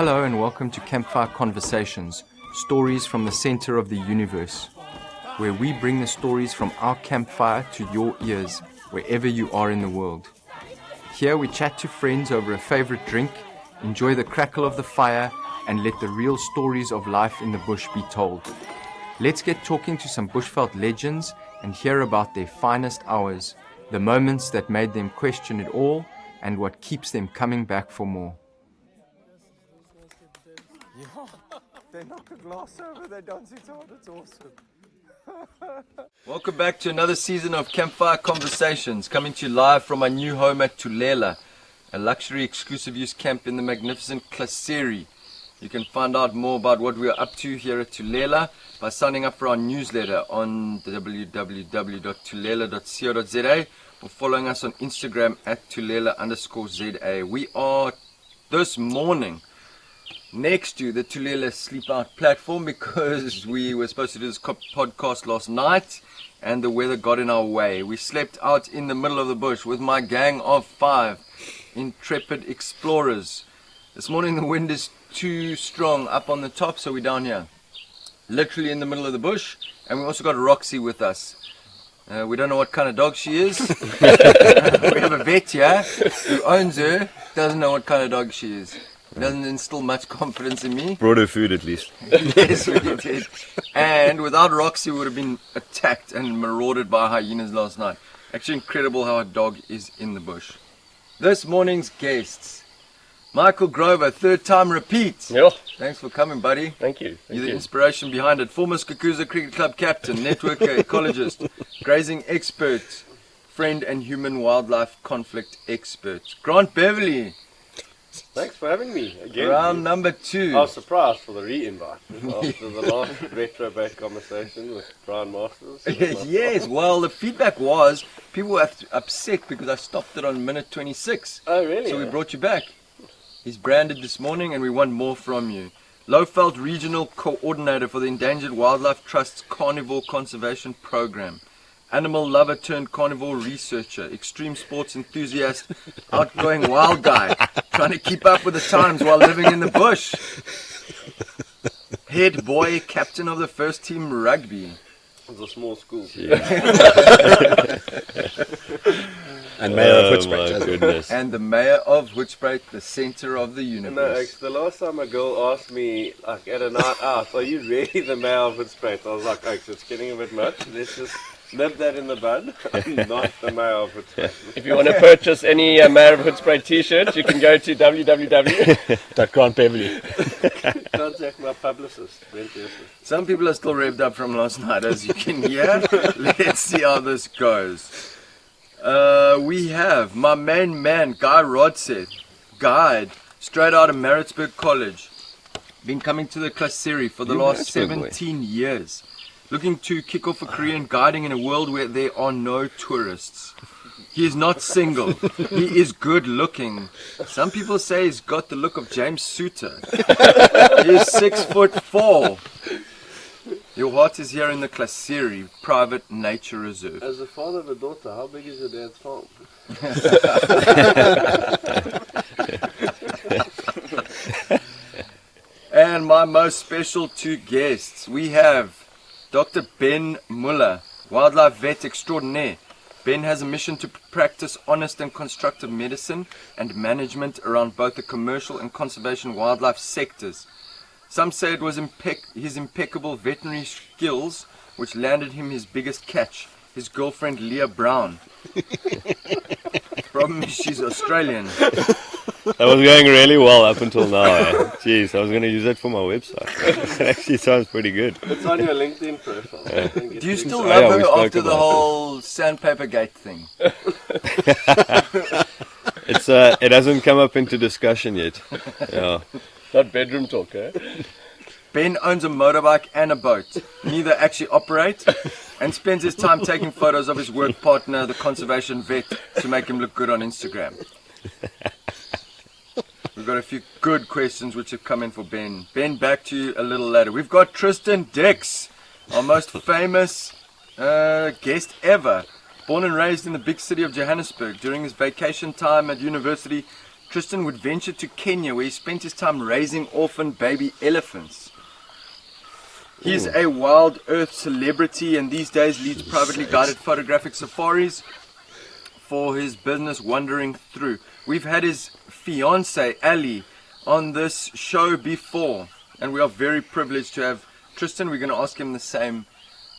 Hello and welcome to Campfire Conversations, stories from the center of the universe, where we bring the stories from our campfire to your ears, wherever you are in the world. Here we chat to friends over a favorite drink, enjoy the crackle of the fire, and let the real stories of life in the bush be told. Let's get talking to some bushveld legends and hear about their finest hours, the moments that made them question it all, and what keeps them coming back for more. They knock a glass over, they dance it out, it's awesome. Welcome back to another season of Campfire Conversations, coming to you live from our new home at Tayla, a luxury exclusive use camp in the magnificent Classeri. You can find out more about what we are up to here at Tayla by signing up for our newsletter on www.tulela.co.za or following us on Instagram at Tulela_ZA. We are this morning next to the Tayla Sleep Out platform because we were supposed to do this podcast last night and the weather got in our way. We slept out in the middle of the bush with my gang of 5 intrepid explorers. This morning the wind is too strong up on the top, so we're down here, literally in the middle of the bush, and we also got Roxy with us. We don't know what kind of dog she is. We have a vet here who owns her, doesn't know what kind of dog she is. Doesn't instill much confidence in me. Brought her food at least. Yes, we did. And without Roxy, we would have been attacked and marauded by hyenas last night. Actually incredible how a dog is in the bush. This morning's guests. Michael Grover, third time repeat. Yeah. Thanks for coming, buddy. Thank you. You're the inspiration behind it. Former Skukuza Cricket Club captain, networker, ecologist, grazing expert, friend and human wildlife conflict expert. Grant Beverley. Thanks for having me again. Round number 2. I was surprised for the re-invite after the last retro-based conversation with Brian Masters. Yes, well, the feedback was people were upset because I stopped it on minute 26. Oh, really? So we brought you back. He's branded this morning and we want more from you. Lowveld Regional Coordinator for the Endangered Wildlife Trust's Carnivore Conservation Program. Animal lover turned carnivore researcher, extreme sports enthusiast, outgoing wild guy, trying to keep up with the times while living in the bush. Head boy captain of the first team rugby. It's a small school. And mayor of Hoedspruit. My goodness. And the mayor of Hoedspruit, the center of the No, universe. the last time a girl asked me, like at a night out, are you really the mayor of Hoedspruit? I was like, it's getting a bit much. Let's just nip that in the bud. I'm not the mayor of Hoedspruit. If you want to purchase any Mayor of Hoedspruit t-shirt, you can go to www.grantbeverley. Contact my publicist. Some people are still revved up from last night, as you can hear. Let's see how this goes. We have my main man, Guy Rodseth, guide, straight out of Maritzburg College. Been coming to the Classeri for the last 17 years. Looking to kick off a career in guiding in a world where there are no tourists. He is not single. He is good looking. Some people say he's got the look of James Souter. He is 6'4". Your heart is here in the Classeri Private Nature Reserve. As the father of a daughter, how big is your dad's farm? And my most special 2 guests, we have Dr. Ben Muller, wildlife vet extraordinaire. Ben has a mission to practice honest and constructive medicine and management around both the commercial and conservation wildlife sectors. Some say it was his impeccable veterinary skills which landed him his biggest catch, his girlfriend Leah Brown. Problem is she's Australian. That was going really well up until now. Jeez, I was going to use that for my website. It actually sounds pretty good. It's on your LinkedIn profile. Do you still love her after the whole sandpaper gate thing? It hasn't come up into discussion yet. Yeah. Not bedroom talk, eh? Ben owns a motorbike and a boat. Neither actually operate and spends his time taking photos of his work partner, the conservation vet, to make him look good on Instagram. We've got a few good questions which have come in for Ben. Ben, back to you a little later. We've got Tristan Dicks, our most famous guest ever. Born and raised in the big city of Johannesburg, during his vacation time at university, Tristan would venture to Kenya where he spent his time raising orphan baby elephants. He's a Wild Earth celebrity and these days leads privately guided photographic safaris for his business Wandering Thru. We've had his fiancée Ali on this show before and we are very privileged to have Tristan. We're going to ask him the same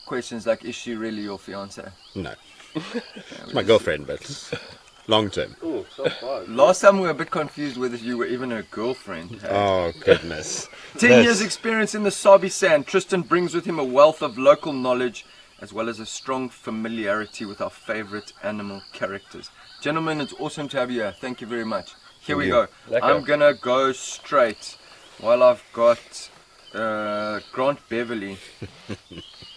questions like, is she really your fiancée? No. It's my girlfriend, but long term. Ooh, so far. Last time we were a bit confused whether you were even her girlfriend. Oh, goodness. 10 years experience in the Sabi Sand. Tristan brings with him a wealth of local knowledge as well as a strong familiarity with our favorite animal characters. Gentlemen, it's awesome to have you here. Thank you very much. Here we go. I'm going to go straight while I've got Grant Beverley.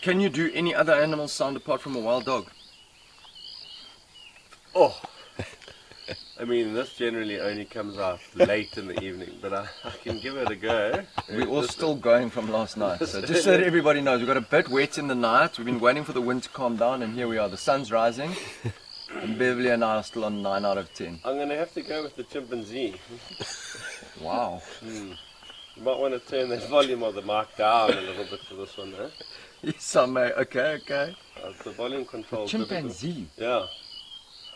Can you do any other animal sound apart from a wild dog? Oh, I mean, this generally only comes out late in the evening, but I can give it a go. We're all still going from last night, so just so that everybody knows, we got a bit wet in the night. We've been waiting for the wind to calm down, and here we are. The sun's rising, and Beverly and I are still on 9 out of 10. I'm going to have to go with the chimpanzee. Wow. You might want to turn that volume of the mic down a little bit for this one, huh? Yes, I may. Okay. The volume control. Chimpanzee. Yeah.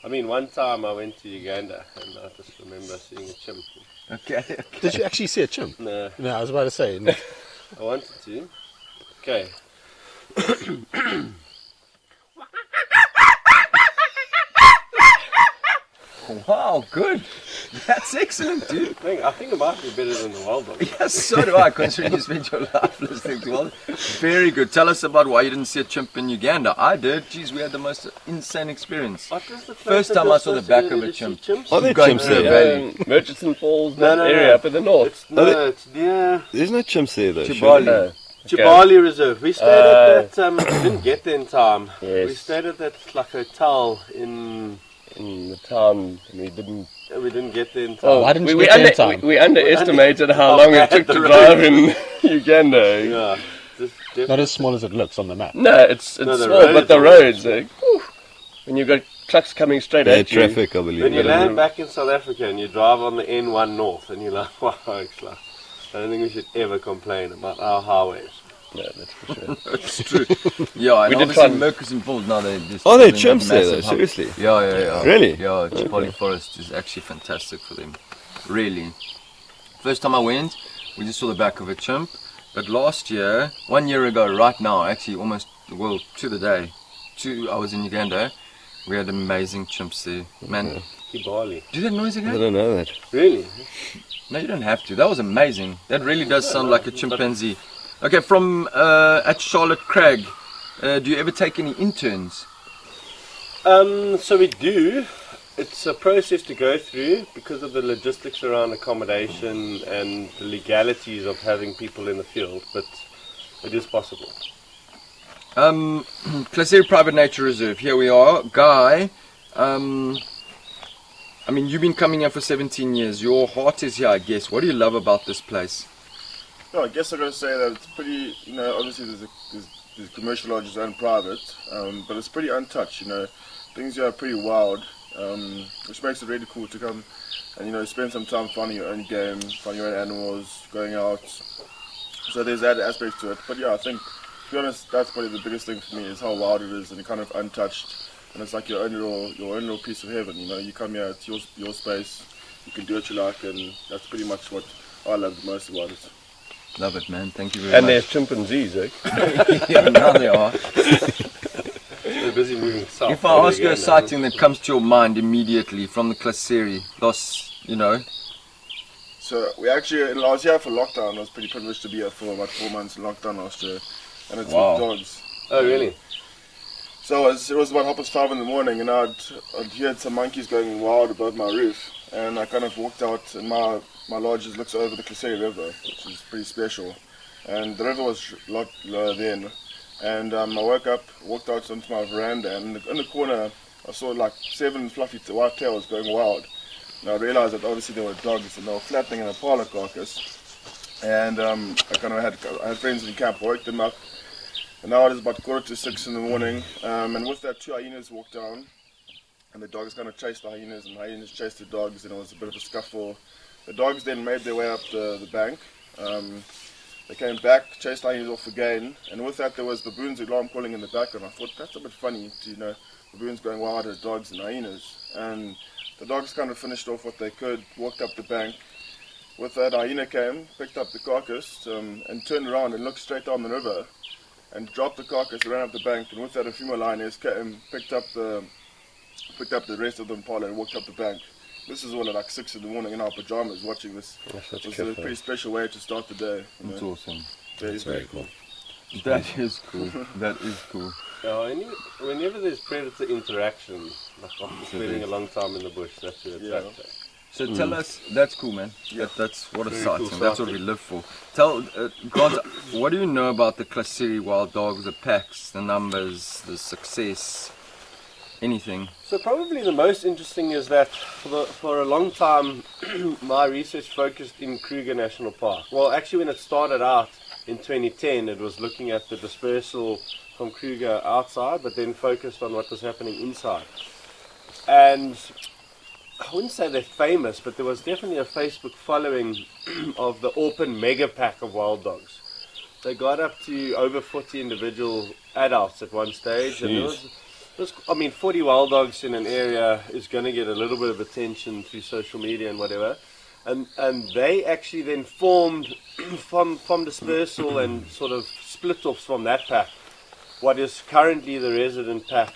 I mean, one time I went to Uganda and I just remember seeing a chimp. Okay. Did you actually see a chimp? No, No, I was about to say. No. I wanted to. Okay. Wow, good. That's excellent, dude. I think it might be better than the wild dog. Yes, so do I, considering you spent your life listening to all. Very good. Tell us about why you didn't see a chimp in Uganda. I did. Jeez, we had the most insane experience. What was the First time I saw the back of a chimp. Are there Going chimps through the there? valley. Murchison Falls, No, that no, area no. up in the north. It's near There's no chimps there though. Chibali. Chibali Reserve. We stayed at that, we didn't get there in time. Yes. We stayed at that like hotel in In the town, and we didn't. We didn't get there in time. Oh, Why didn't you we, get there in time? we underestimated how how long it bad took the to road drive in Uganda. Yeah. Just Not as small as it looks on the map. No, it's No, the small, roads but the are- roads, when you've got trucks coming straight Bad at you. traffic, I believe. when you yeah. land back in South Africa and you drive on the N1 North and you're like, wow, it's like, I don't think we should ever complain about our highways. No, that's for sure. It's true. Yeah, and We did obviously try and- Murchison Falls, now they just... Are there I mean, chimps there though? massive hub. Seriously? Yeah. Really? Yeah, Chipoli Forest is actually fantastic for them. Really. First time I went, we just saw the back of a chimp. But last year, 1 year ago, right now, actually almost, well, to the day, I was in Uganda. We had amazing chimps there. Man, Kibali. do that noise I again? don't know that. Really? No, you don't have to. That was amazing. That really does sound like a chimpanzee. Okay, from at Charlotte Crag, do you ever take any interns? So we do. It's a process to go through because of the logistics around accommodation and the legalities of having people in the field, but it is possible. Klaseri Private Nature Reserve, here we are. Guy, I mean, you've been coming here for 17 years. Your heart is here, I guess. What do you love about this place? No, I guess I gotta say that it's pretty, obviously there's commercial lodges and private, but it's pretty untouched, Things here are pretty wild, which makes it really cool to come and, spend some time finding your own game, finding your own animals, going out. So there's that aspect to it. But yeah, I think, to be honest, that's probably the biggest thing for me is how wild it is and kind of untouched. And it's like your own little piece of heaven, You come here, it's your space, you can do what you like, and that's pretty much what I love the most about it. Love it, man. Thank you very And much. there's chimpanzees, Yeah, now they are. We're busy moving south. If I ask you a sighting that comes to your mind immediately from the Klaseri, So we actually, I was here for lockdown. I was pretty privileged to be here for about 4 months in lockdown last year, and it's Wow. with dogs. Oh, really? So it was about 5:30 in the morning, and I'd heard some monkeys going wild above my roof, and I kind of walked out, and my lodge just looks over the Klaseri River, which is pretty special, and the river was a lot lower then, and I woke up, walked out onto my veranda, and in the corner I saw like 7 fluffy white tails going wild. And I realized that obviously they were dogs and they were flapping in a parlor carcass. And I had friends in camp, I woke them up. And now it is about 5:45 in the morning. And with that, 2 hyenas walked down. and the dogs kind of chased the hyenas, and the hyenas chased the dogs, and it was a bit of a scuffle. The dogs then made their way up the bank. They came back, chased the hyenas off again, and with that there was baboons' alarm calling in the background. I thought that's a bit funny to, you know, baboons going wild at dogs and hyenas. And the dogs kind of finished off what they could, walked up the bank. With that, a hyena came, picked up the carcass, and turned around and looked straight down the river, and dropped the carcass, ran up the bank, and with that a female lioness came, picked up the rest of the impala and walked up the bank. This is all at like 6 in the morning in our pajamas watching this. It was a pretty special way to start the day. It's awesome. Yeah, it's very cool. That is cool. That is cool. Whenever there's predator interaction, like after spending a long time in the bush, that's where it's at. So tell us, that's cool, man. Yeah. That's what a Very sighting. cool That's what we sighting. live for. Tell, Grant, what do you know about the Klaserie wild dogs, the packs, the numbers, the success, anything? So probably the most interesting is that for a long time my research focused in Kruger National Park. Well, actually when it started out in 2010 it was looking at the dispersal from Kruger outside, but then focused on what was happening inside. And I wouldn't say they're famous, but there was definitely a Facebook following of the Orpin mega pack of wild dogs. They got up to over 40 individual adults at one stage, and it was, I mean, 40 wild dogs in an area is going to get a little bit of attention through social media and whatever. And they actually then formed from dispersal and sort of split offs from that pack what is currently the resident pack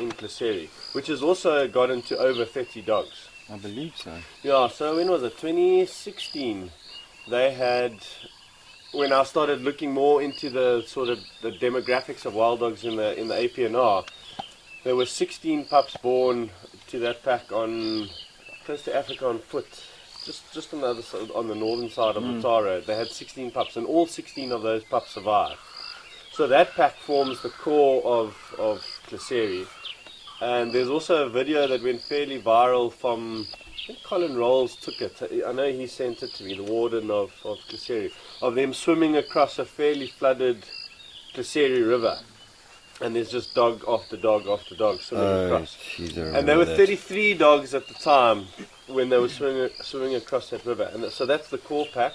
in Klaserie, which has also gotten to over 30 dogs. I believe so. Yeah, so when was it? 2016. They had, when I started looking more into the sort of the demographics of wild dogs in the APNR, there were 16 pups born to that pack on close to Africa on foot, just on the other side, on the northern side of the tar road. They had 16 pups, and all 16 of those pups survived. So that pack forms the core of Klaserie. And there's also a video that went fairly viral from, I think Colin Rolls took it. I know he sent it to me, the warden of Klaserie, of them swimming across a fairly flooded Klaserie river. And there's just dog after dog after dog swimming across. And there were 33 dogs at the time when they were swimming across that river. And so that's the core pack.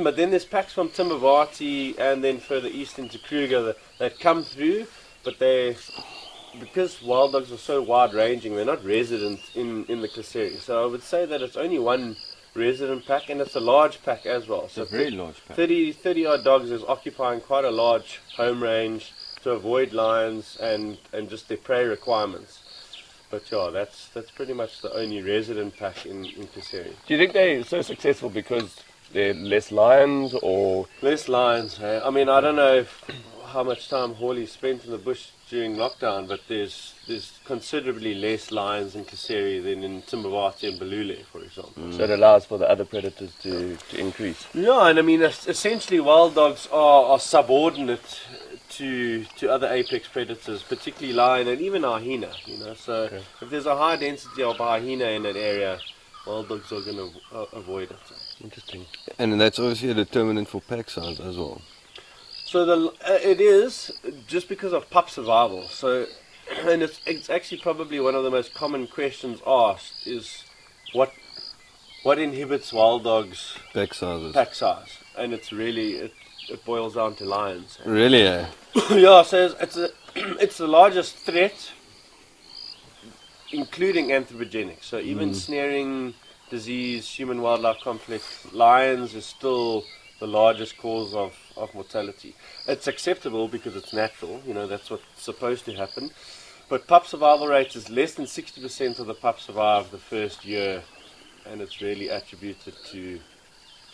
But then there's packs from Timbervati and then further east into Kruger that come through, but because wild dogs are so wide-ranging, they're not resident in the Klaserie. So I would say that it's only one resident pack, and it's a large pack as well. So It's a very large pack. 30 odd dogs is occupying quite a large home range to avoid lions and just their prey requirements. But yeah, that's pretty much the only resident pack in Klaserie. Do you think they're so successful because there are less lions, or Less lions, hey? I mean, I don't know how much time Hawley spent in the bush during lockdown, but there's considerably less lions in Klaserie than in Timbervati and Balule, for example. so it allows for the other predators to increase? Yeah, and I mean, essentially wild dogs are subordinate to other apex predators, particularly lion and even hyena, you know. So if there's a high density of hyena in that area, wild dogs are going to avoid it. Interesting. And that's obviously a determinant for pack size as well. So it is just because of pup survival. So, and it's actually probably one of the most common questions asked is what inhibits wild dogs' Pack sizes. pack size, and it's really it boils down to lions. Really, eh? Yeah, so it's the largest threat, including anthropogenic. So even snaring, disease, human-wildlife conflict, lions is still the largest cause of mortality. It's acceptable because it's natural, you know, that's what's supposed to happen. But pup survival rate is less than 60% of the pups survive the first year, and it's really attributed to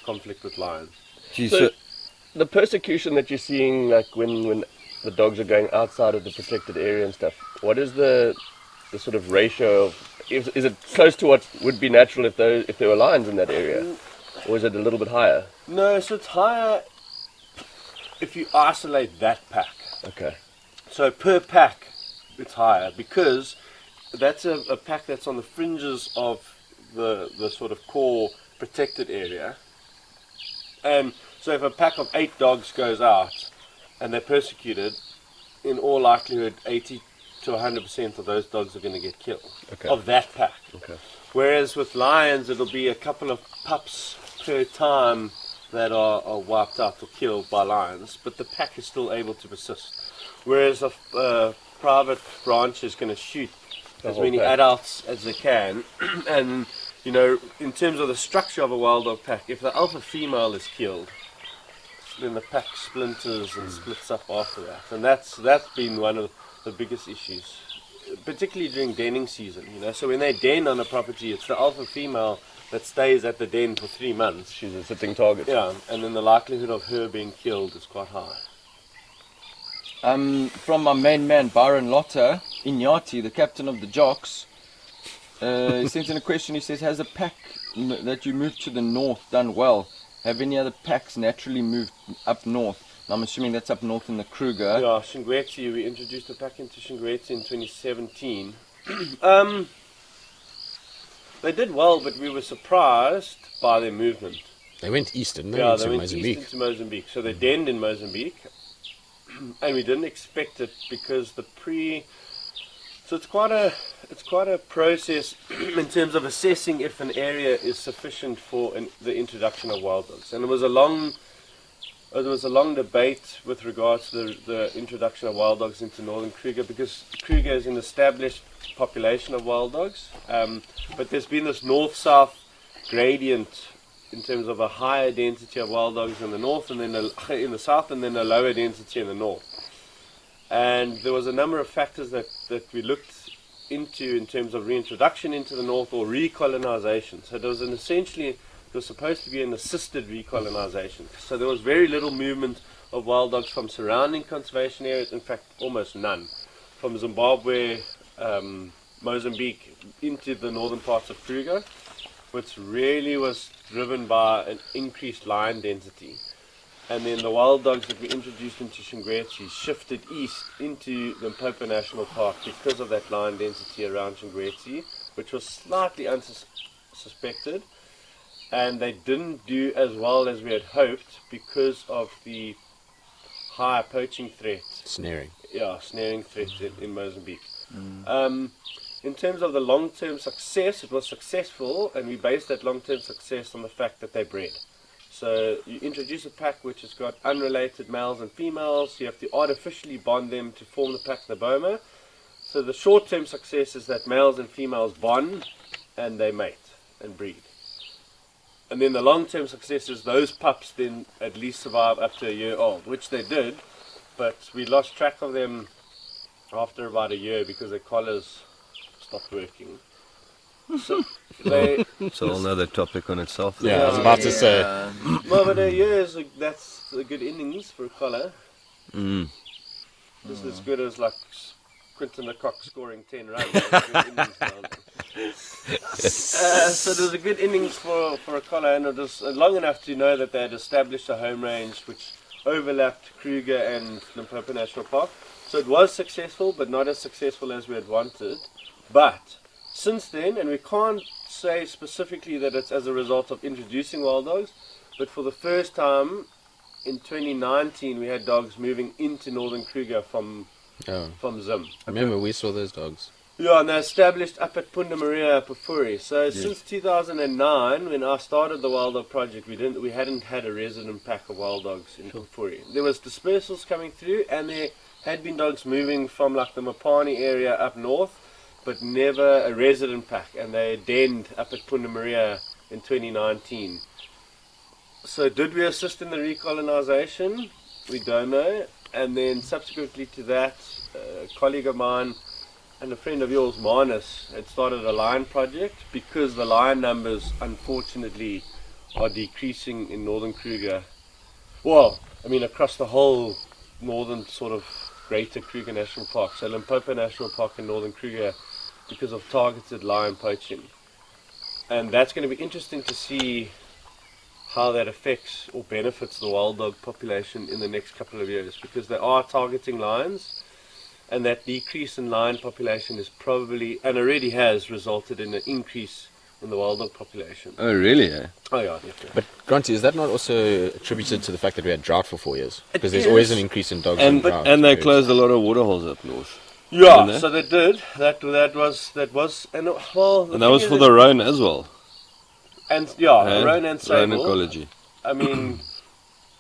conflict with lions. Gee, So the persecution that you're seeing, like when the dogs are going outside of the protected area and stuff, what is the sort of ratio of, is it close to what would be natural if there were lions in that area, or is it a little bit higher? No, so it's higher if you isolate that pack. Okay. So per pack, it's higher because that's a pack that's on the fringes of the sort of core protected area. And so if a pack of 8 dogs goes out and they're persecuted, in all likelihood 80 to 100% of those dogs are going to get killed, Okay. of that pack. Okay. Whereas with lions, it'll be a couple of pups per time that are wiped out or killed by lions, but the pack is still able to persist. Whereas a private branch is going to shoot as many adults as they can, and you know, in terms of the structure of a wild dog pack, if the alpha female is killed, then the pack splinters and splits up after that, and that's been one of the biggest issues, particularly during denning season. You know, so when they den on a property, it's the alpha female that stays at the den for 3 months. She's a sitting target. Yeah, and then the likelihood of her being killed is quite high. From my main man Byron Lotter, Inyati, the captain of the Jocks, he sent in a question. He says, has a pack that you moved to the north done well? Have any other packs naturally moved up north? And I'm assuming that's up north in the Kruger. Yeah, Shingwetsi, we introduced a pack into Shingwetsi in 2017. They did well, but we were surprised by their movement. They went east, didn't they? Yeah, Into they went Mozambique. east into Mozambique. So they denned in Mozambique, and we didn't expect it because So it's quite a process in terms of assessing if an area is sufficient for the introduction of wild dogs. And there was a long debate with regards to the introduction of wild dogs into northern Kruger, because Kruger is an established population of wild dogs, but there's been this north-south gradient in terms of a higher density of wild dogs in the north and then in the south, and then a lower density in the north. And there was a number of factors that we looked into in terms of reintroduction into the north or recolonization. So there was it was supposed to be an assisted recolonization. So there was very little movement of wild dogs from surrounding conservation areas, in fact almost none, from Zimbabwe, Mozambique into the northern parts of Kruger, which really was driven by an increased lion density. And then the wild dogs that we introduced into Shingwetsi shifted east into the Limpopo National Park because of that lion density around Shingwetsi, which was slightly unsuspected. And they didn't do as well as we had hoped because of the higher poaching threat. Snaring. Yeah, snaring threat in Mozambique. In terms of the long-term success, it was successful, and we based that long-term success on the fact that they bred. So you introduce a pack which has got unrelated males and females. You have to artificially bond them to form the pack, the boma. So the short-term success is that males and females bond and they mate and breed. And then the long-term success is those pups then at least survive up to a year old, which they did, but we lost track of them after about a year because their collars stopped working. So It's a whole another topic on itself. Yeah, I was about to say. Well, but a year that's a good innings for a collar. Just as good as like Quinton the Cock scoring 10 runs. So there was a good innings for a collar, and it was long enough to know that they had established a home range which overlapped Kruger and Limpopo National Park. So it was successful, but not as successful as we had wanted. But since then, and we can't say specifically that it's as a result of introducing wild dogs, but for the first time in 2019 we had dogs moving into northern Kruger from Zim. I remember we saw those dogs. Yeah, and they established up at Punda Maria, Pafuri. So since 2009, when I started the wild dog project, we hadn't had a resident pack of wild dogs in Pafuri. There was dispersals coming through, and there had been dogs moving from like the Mapani area up north, but never a resident pack, and they denned up at Punda Maria in 2019. So did we assist in the recolonization? We don't know. And then subsequently to that, a colleague of mine and a friend of yours, Manus, had started a lion project because the lion numbers unfortunately are decreasing in northern Kruger. Well, I mean across the whole northern sort of greater Kruger National Park. So Limpopo National Park and northern Kruger, because of targeted lion poaching. And that's going to be interesting to see how that affects or benefits the wild dog population in the next couple of years, because they are targeting lions, and that decrease in lion population is probably, and already has, resulted in an increase in the wild dog population. Oh, really? Eh? Oh yeah, definitely. But Granty, is that not also attributed to the fact that we had drought for 4 years? Because there's is. always an increase in dogs in drought. And they periods. closed a lot of waterholes up north. Didn't they? so they did. That was, and well, And that was for the roan as well. and And roan and roan sable. ecology. I mean,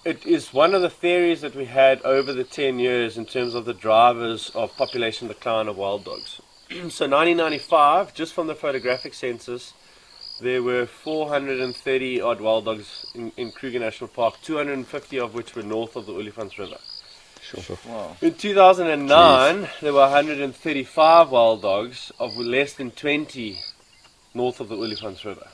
it is one of the theories that we had over the 10 years in terms of the drivers of population decline of wild dogs. So 1995, just from the photographic census, there were 430 odd wild dogs in Kruger National Park, 250 of which were north of the Olifants River. Sure. Wow. In 2009, there were 135 wild dogs, of less than 20 north of the Olifants River.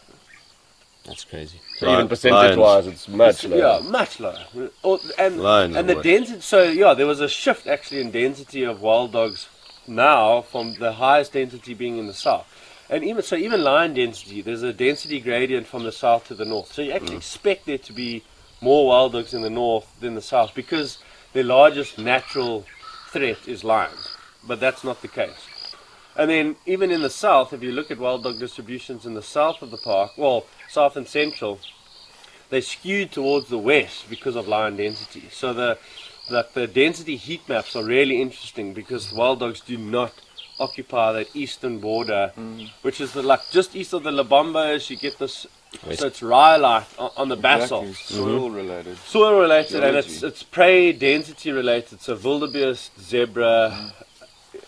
That's crazy. So even percentage-wise, it's much lower. Yeah, much lower. Lions And the what? density, so yeah, there was a shift actually in density of wild dogs now from the highest density being in the south. And even lion density, there's a density gradient from the south to the north. So you actually expect there to be more wild dogs in the north than the south because the largest natural threat is lions. But that's not the case. And then even in the south, if you look at wild dog distributions in the south of the park, well, south and central, they skewed towards the west because of lion density. So the density heat maps are really interesting because wild dogs do not occupy that eastern border, which is just east of the Labombos. You get this, so it's rhyolite on the basalts. Soil related. Soil related, and Geology. it's prey density related. So wildebeest, zebra,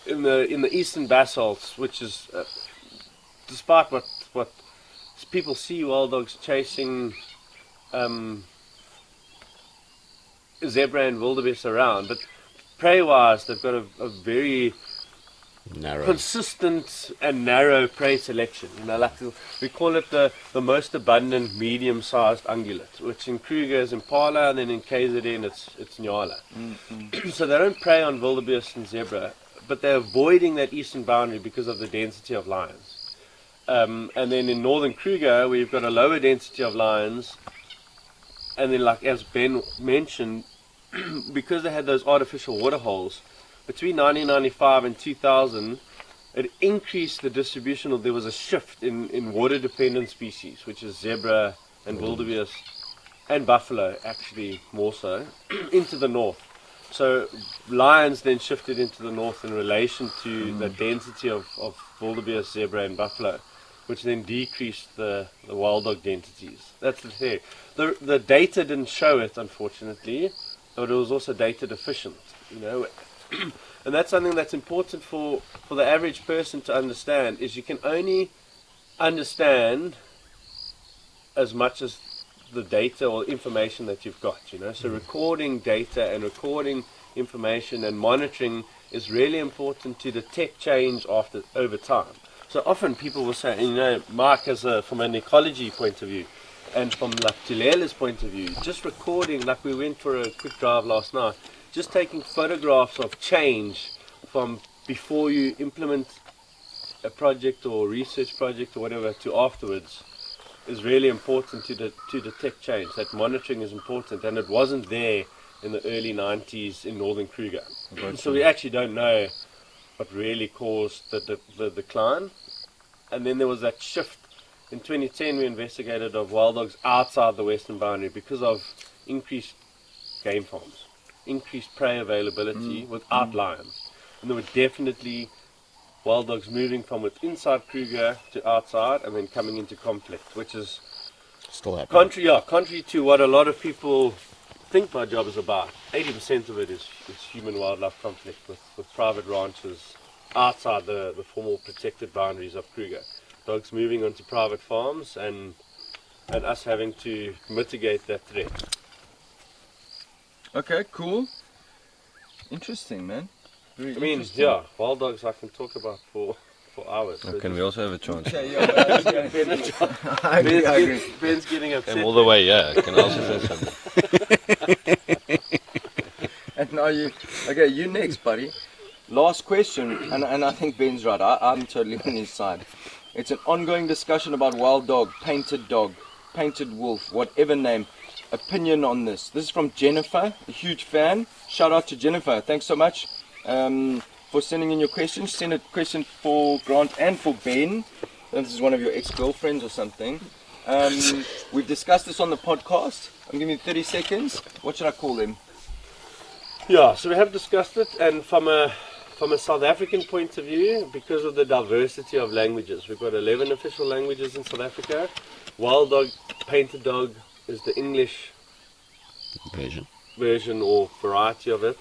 in the eastern basalts, which is despite what people see wild dogs chasing zebra and wildebeest around, but prey wise they've got a very Narrow. consistent and narrow prey selection. We call it the most abundant medium-sized ungulate, which in Kruger is impala, and then in KZN it's nyala. So they don't prey on wildebeest and zebra, but they're avoiding that eastern boundary because of the density of lions. And then in northern Kruger, where you've got a lower density of lions, and then as Ben mentioned, because they had those artificial water holes, between 1995 and 2000, it increased the distribution, or there was a shift in water-dependent species, which is zebra and wildebeest and buffalo, actually more so, into the north. So lions then shifted into the north in relation to the density of wildebeest, zebra and buffalo, which then decreased the wild dog densities. That's the thing. The data didn't show it, unfortunately, but it was also data deficient, And that's something that's important for the average person to understand, is you can only understand as much as the data or information that you've got, So recording data and recording information and monitoring is really important to detect change over time. So often people will say, Mark, from an ecology point of view, and from Tulela's point of view, just recording, we went for a quick drive last night, just taking photographs of change from before you implement a project or research project or whatever to afterwards is really important to detect change. That monitoring is important, and it wasn't there in the early 90s in northern Kruger. So we actually don't know what really caused the decline. And then there was that shift. In 2010 we investigated of wild dogs outside the western boundary because of increased game farms, increased prey availability without lions. And there were definitely wild dogs moving from inside Kruger to outside and then coming into conflict, which is Still happening. contrary to what a lot of people think my job is about. 80% of it is human-wildlife conflict with private ranches outside the formal protected boundaries of Kruger. Dogs moving onto private farms and us having to mitigate that threat. Okay, cool. Interesting, man. Very interesting. Wild dogs I can talk about for hours. Oh, can we also have a chance? I agree. Ben's getting upset. I'm all the way, yeah. Can I also say something? And now you next, buddy. Last question, and I think Ben's right. I'm totally on his side. It's an ongoing discussion about wild dog, painted wolf, whatever name. Opinion on this. This is from Jennifer, a huge fan. Shout out to Jennifer. Thanks so much for sending in your questions. Send a question for Grant and for Ben. This is one of your ex-girlfriends or something. We've discussed this on the podcast. I'm giving you 30 seconds. What should I call them? Yeah, so we have discussed it, and from a from a South African point of view, because of the diversity of languages, we've got 11 official languages in South Africa. Wild dog, painted dog is the English version or variety of it.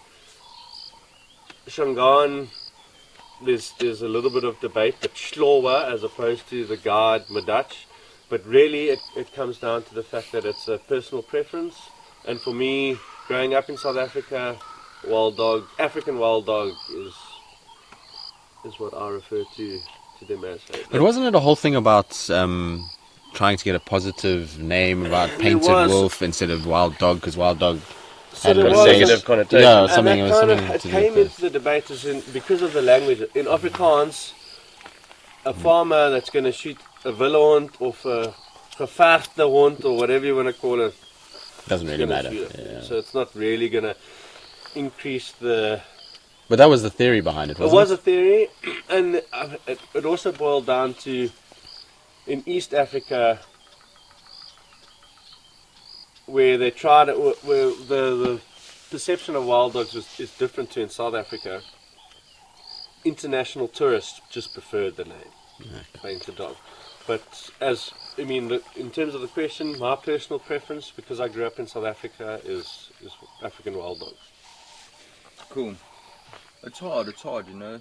Shangaan, there's a little bit of debate, but Shlowa as opposed to the guide Madach. But really it comes down to the fact that it's a personal preference. And for me, growing up in South Africa, African wild dog is what I refer to them as. But wasn't it a whole thing about trying to get a positive name about painted wolf instead of wild dog, because wild dog So there Got a was negative connotation. Yeah, and something that was kind of, something it to do came with into the debate because of the language. In Afrikaans, a farmer that's going to shoot a wilhond or a gevergde hond or whatever you want to call it, doesn't really gonna matter. shoot it. Yeah. So it's not really going to increase the... But that was the theory behind it, It wasn't was a theory, and it also boiled down to, in East Africa, where they tried it, where the perception of wild dogs is different to in South Africa. International tourists just preferred the name, painted dog. But in terms of the question, my personal preference, because I grew up in South Africa, is African wild dog. Cool. It's hard, you know.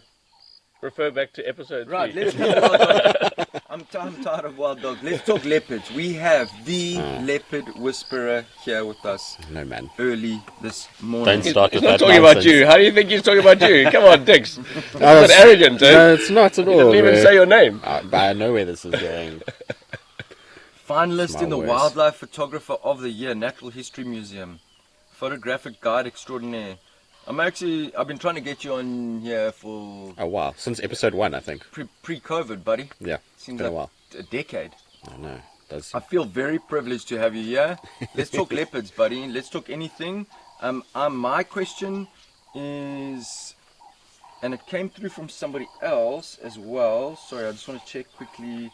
Refer back to episode 3. Right, let's talk wild dogs. I'm tired of wild dogs. Let's talk leopards. We have the leopard whisperer here with us No, man. early this morning. Don't start He's with not that talking about nonsense. you. How do you think he's talking about you? Come on, Dicks. It's No, not arrogant, eh? No, it's not at You all. didn't even bro. say your name. I know where this is going. Finalist My in the worst. Wildlife Photographer of the Year, Natural History Museum. Photographic Guide Extraordinaire. I've been trying to get you on here for Oh, wow. Since episode 1, I think. pre-COVID, buddy. Yeah, Seems been a like while. a decade. I know. Does I feel very privileged to have you here. Let's talk leopards, buddy. Let's talk anything. My question is, and it came through from somebody else as well. Sorry, I just want to check quickly.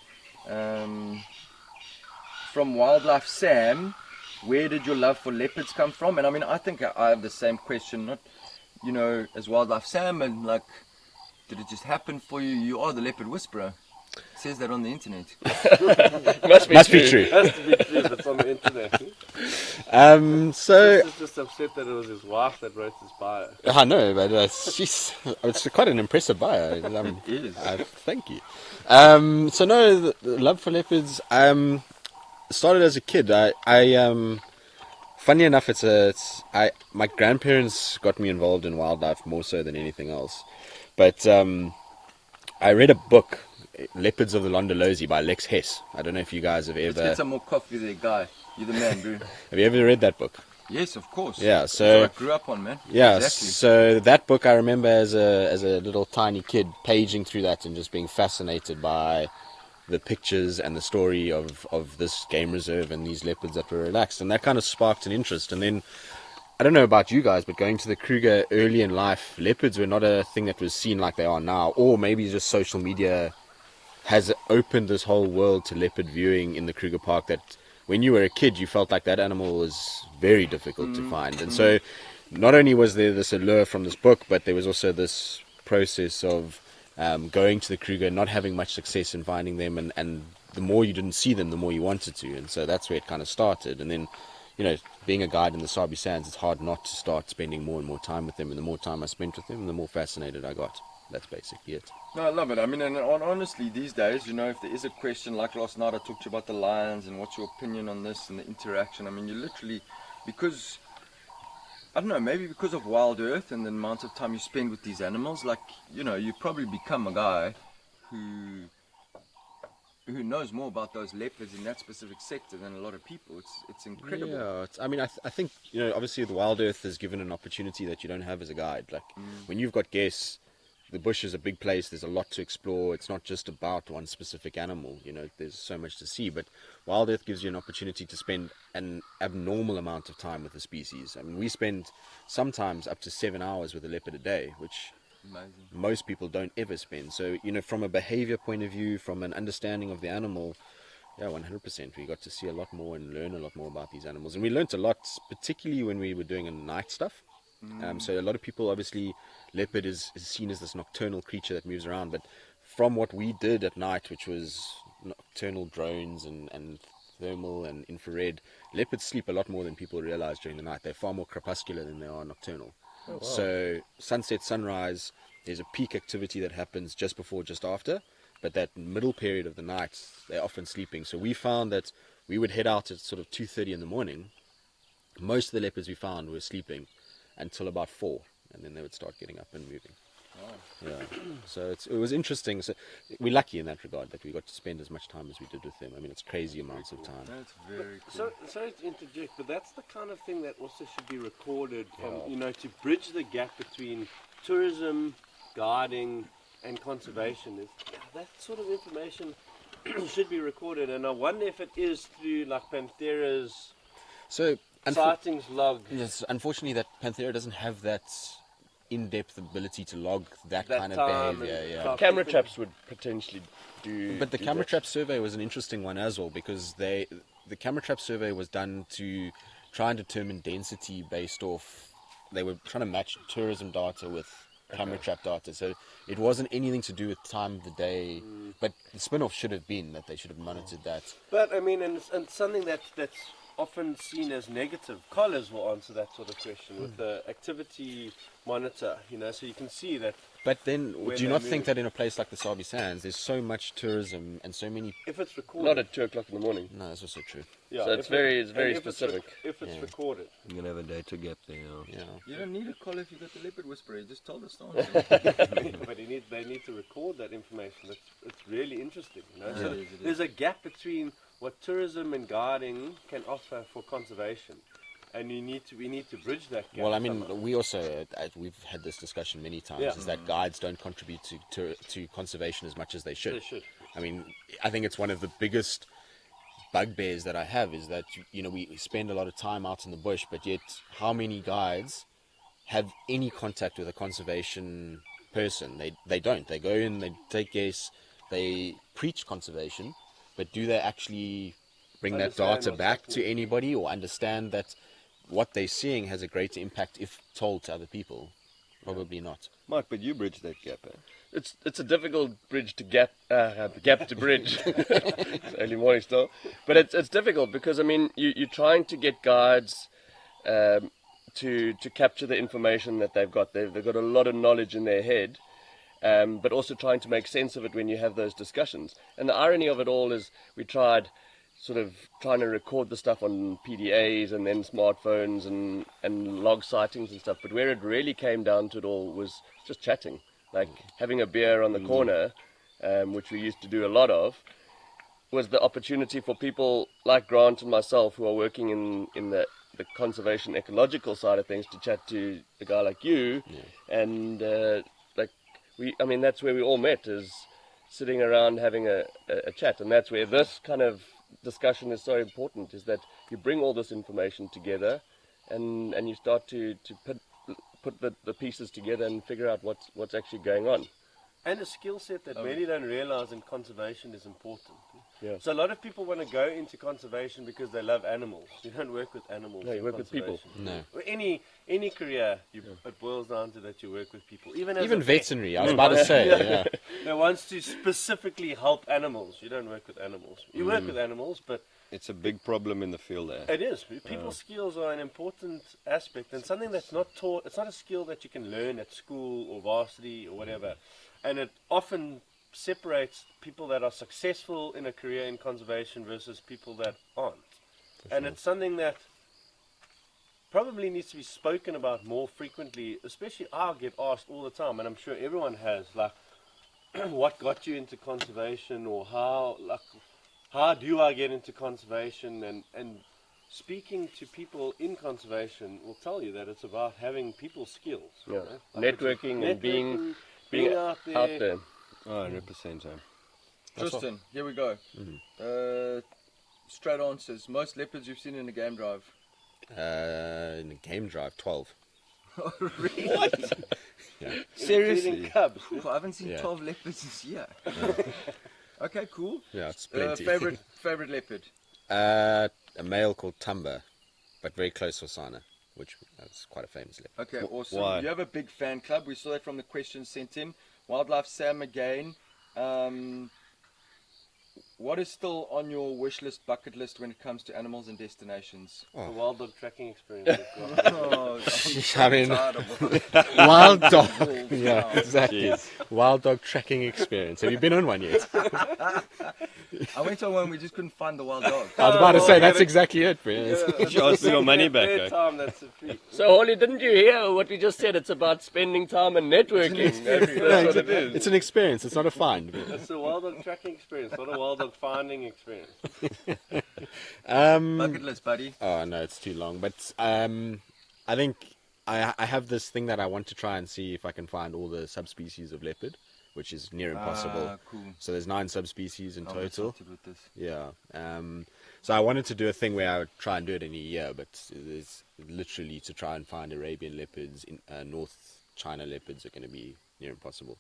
From Wildlife Sam, where did your love for leopards come from? And I think I have the same question, not, as Wildlife Sam, and like, did it just happen for you? You are the leopard whisperer. It says that on the internet. Must be Must true. be true. Has to be true if it's on the internet. So He's just upset that it was his wife that wrote his bio. I know, but it's quite an impressive bio. It is. Thank you. So no, the love for leopards started as a kid. Funny enough, my grandparents got me involved in wildlife more so than anything else. But I read a book, Leopards of the Londolozi by Lex Hess. I don't know if you guys have Let's ever... get some more coffee there, guy. You're the man, bro. Have you ever read that book? Yes, of course. Yeah, That's so... what I grew up on, man. Yeah, Exactly. so that book I remember as a little tiny kid paging through that and just being fascinated by the pictures and the story of this game reserve and these leopards that were relaxed, and that kind of sparked an interest. And then, I don't know about you guys, but going to the Kruger early in life, leopards were not a thing that was seen like they are now, or maybe just social media has opened this whole world to leopard viewing in the Kruger Park, that when you were a kid you felt like that animal was very difficult to find. And so not only was there this allure from this book, but there was also this process of going to the Kruger, not having much success in finding them, and the more you didn't see them, the more you wanted to. And so that's where it kind of started. And then, being a guide in the Sabi Sands, it's hard not to start spending more and more time with them. And the more time I spent with them, the more fascinated I got. That's basically it. No, I love it. And honestly, these days, if there is a question, like last night I talked to you about the lions and what's your opinion on this and the interaction. You literally, because, I don't know, maybe because of WildEarth and the amount of time you spend with these animals, you probably become a guy who knows more about those leopards in that specific sector than a lot of people. It's incredible. Yeah, I think, obviously the WildEarth has given an opportunity that you don't have as a guide. Like, when you've got guests, the bush is a big place, there's a lot to explore. It's not just about one specific animal, there's so much to see. But WildEarth gives you an opportunity to spend an abnormal amount of time with the species. We spend sometimes up to 7 hours with a leopard a day, which Amazing. most people don't ever spend. So, from a behavior point of view, from an understanding of the animal, yeah, 100%. We got to see a lot more and learn a lot more about these animals. And we learnt a lot, particularly when we were doing night stuff. So a lot of people, obviously, leopard is seen as this nocturnal creature that moves around. But from what we did at night, which was nocturnal drones and thermal and infrared, leopards sleep a lot more than people realize during the night. They're far more crepuscular than they are nocturnal. Oh, wow. So sunset, sunrise, there's a peak activity that happens just before, just after. But that middle period of the night, they're often sleeping. So we found that we would head out at sort of 2:30 in the morning. Most of the leopards we found were sleeping until about 4, and then they would start getting up and moving. Oh. Yeah. So it was interesting. So we're lucky in that regard that we got to spend as much time as we did with them. I mean, it's crazy amounts of time. That's very cool. So, sorry to interject, but that's the kind of thing that also should be recorded from, you know, to bridge the gap between tourism, guiding, and conservation. That sort of information should be recorded, and I wonder if it is through like Panthera's sightings log. Yes, unfortunately, that Panthera doesn't have that in-depth ability to log that kind of behavior. Yeah. Camera traps would potentially do. But the camera trap survey was an interesting one as well, because the camera trap survey was done to try and determine density based off. They were trying to match tourism data with camera trap data, so it wasn't anything to do with time of the day. But the spin-off should have been that they should have monitored that. But I mean, and something that's often seen as negative. Collars will answer that sort of question with the activity monitor, you know, so you can see that. But then, do you not think that in a place like the Sabi Sands, there's so much tourism and so many... If it's recorded... Not at 2 o'clock in the morning. No, that's also true. Yeah, so it's very specific. If it's recorded. You're going to have a data gap there. Yeah. You don't need a collar if you've got the leopard whisperer. You just told us to But they need to record that information. It's really interesting, you know. So there's a gap between what tourism and guiding can offer for conservation, and we need to bridge that gap. Well, I mean, we also we've had this discussion many times. Is that guides don't contribute to conservation as much as they should. They should. I mean, I think it's one of the biggest bugbears that I have is that you know we spend a lot of time out in the bush, but yet how many guides have any contact with a conservation person? They don't. They go in, they take guests, they preach conservation. But do they actually bring that data back to anybody or understand that what they're seeing has a greater impact if told to other people? Probably not. Mike, but you bridge that gap, eh? It's a difficult bridge to gap to bridge. It's early morning still, but it's difficult because I mean you're trying to get guides to capture the information that they've got. They've got a lot of knowledge in their head. But also trying to make sense of it when you have those discussions. And the irony of it all is we tried sort of trying to record the stuff on PDAs and then smartphones and log sightings and stuff. But where it really came down to it all was just chatting, like having a beer on the corner, which we used to do a lot of, was the opportunity for people like Grant and myself who are working in the conservation ecological side of things to chat to a guy like you and I mean, that's where we all met, is sitting around having a chat. And that's where this kind of discussion is so important, is that you bring all this information together and you start to put the pieces together and figure out what's actually going on. And a skill set that many don't realize in conservation is important. Yeah. So a lot of people want to go into conservation because they love animals. You don't work with animals. No, you work with people. No. Any career, it boils down to that you work with people. Even veterinary, I was about to say. That wants to specifically help animals. You don't work with animals. You work with animals, but it's a big problem in the field there. It is. People's skills are an important aspect and something that's not taught. It's not a skill that you can learn at school or varsity or whatever. And it often separates people that are successful in a career in conservation versus people that aren't. And it's something that probably needs to be spoken about more frequently, especially I get asked all the time, and I'm sure everyone has, like, what got you into conservation, or how do I get into conservation? And speaking to people in conservation will tell you that it's about having people skills. Yeah. Like Networking and being out there. Oh, 100%. Tristan, here we go. Straight answers. Most leopards you've seen in a game drive? In a game drive, 12. Oh, really? What? Yeah. Seriously? Cubs. Oof, I haven't seen 12 leopards this year. Okay, cool. Yeah, it's plenty. Favorite leopard? A male called Tumba, but very close for Sana. which is quite a famous leopard. Okay, awesome. why? You have a big fan club. We saw that from the questions sent in. Wildlife Sam again. What is still on your wish list, bucket list when it comes to animals and destinations? The wild dog tracking experience. Oh, I mean, tired of wild dog. wolves Yeah, now. exactly. Wild dog tracking experience. Have you been on one yet? I went on one, we just couldn't find the wild dog. I was about to say, that's exactly it, bro. She asked for your money back. Third eh? time that's a treat. So, Holly, didn't you hear what we just said? It's about spending time and networking. That's what it is. It's an experience, it's not a find. That's a wild dog tracking experience, not a wild dog finding experience. Bucket list, buddy. Oh no, it's too long. But I think I have this thing that I want to try and see if I can find all the subspecies of leopard, which is near impossible. Cool. So there's 9 subspecies in I'm total. excited with this. Yeah. So I wanted to do a thing where I would try and do it in a year, but it's literally to try and find Arabian leopards, in North China leopards are going to be near impossible.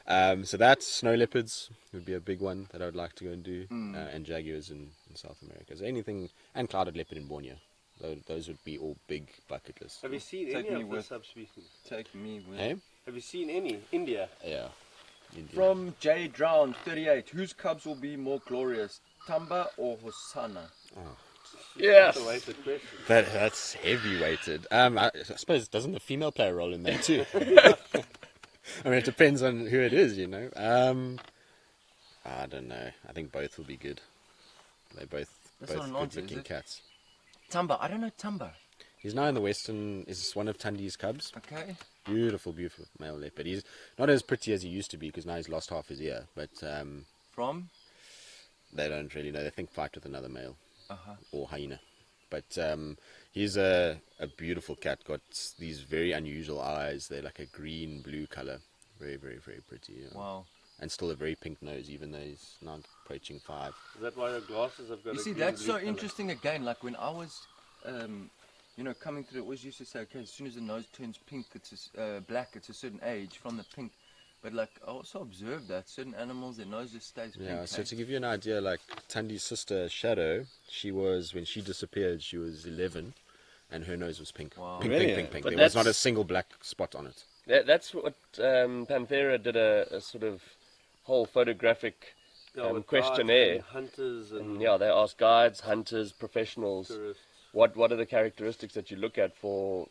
So that's snow leopards would be a big one that I would like to go and do, and jaguars in South America. So anything, and clouded leopard in Borneo. Those would be all big bucket lists. Have you seen Take any me of the with- subspecies? Take me with. Eh? Have you seen any? India. Yeah. India. From J Drown 38, whose cubs will be more glorious, Tamba or Hosanna? Yes. That's a wasted question. That's heavy weighted. I suppose doesn't the female play a role in that too? I mean, it depends on who it is, you know. I don't know. I think both will be good. They're both That's not both an good answer, is looking it? cats. Tamba, I don't know Tamba. He's now in the western. Is one of Tundi's cubs. Okay. Beautiful, beautiful male leopard. He's not as pretty as he used to be because now he's lost half his ear. But From? they don't really know. They think fight with another male Uh-huh. or hyena. But he's a beautiful cat. Got these very unusual eyes. They're like a green blue color. Very, very, very pretty. Yeah. Wow. And still a very pink nose, even though he's now approaching 5. Is that why your glasses have got You a see, green that's blue so colour? interesting again. Like when I was, coming through, it always used to say, okay, as soon as the nose turns pink, it's black, it's a certain age from the pink. But like, I also observed that certain animals, their nose just stays pink. Yeah, so hey? to give you an idea, like Tundi's sister Shadow, when she disappeared, she was 11, and her nose was pink. Wow. Pink, Really? pink, pink, pink. But There was not a that's- single black spot on it. That's what PAMPFIRE did a sort of whole photographic Yeah, with questionnaire. guides and hunters and And yeah, they asked guides, hunters, professionals, tourists. what are the characteristics that you look at to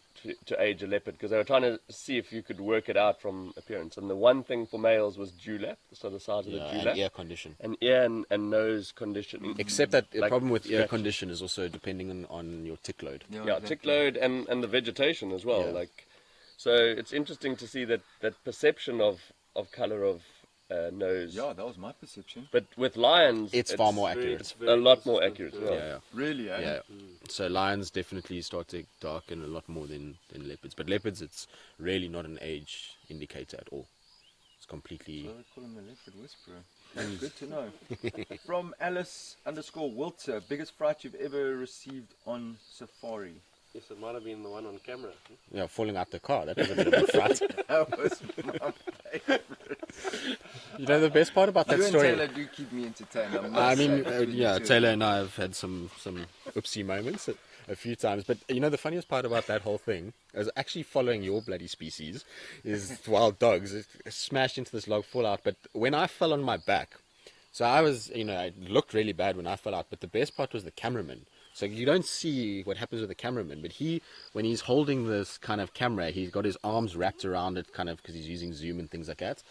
age a leopard? Because they were trying to see if you could work it out from appearance. And the one thing for males was dewlap, so the size of the Yeah, dewlap, and ear condition. and ear and nose condition. Except that the Like problem with ear scratch. condition is also depending on your tick load. Yeah, exactly. tick load and the vegetation as well. Yeah. Like, so it's interesting to see that perception of colour of nose. Yeah, that was my perception. But with lions, It's far more Very- accurate. it's a very lot more consistent, accurate. Yeah, yeah. Really, eh? Yeah. So lions definitely start to darken a lot more than leopards. But leopards, it's really not an age indicator at all. It's completely... So they call him the leopard whisperer. Good to know. From Alice_Wilter, biggest fright you've ever received on safari? Yes, it might have been the one on camera. Yeah, falling out the car. That was a bit of a fright. That was my favorite. You know, the best part about that You and story... Taylor do keep me entertained. I mean, must say, between yeah, the two of Taylor you. and I have had some oopsie moments a few times. But, you know, the funniest part about that whole thing is actually following your bloody species is wild dogs. It smashed into this log, fall out. But when I fell on my back, so I was, you know, it looked really bad when I fell out. But the best part was the cameraman. So you don't see what happens with the cameraman, but when he's holding this kind of camera, he's got his arms wrapped around it, kind of, because he's using zoom and things like that.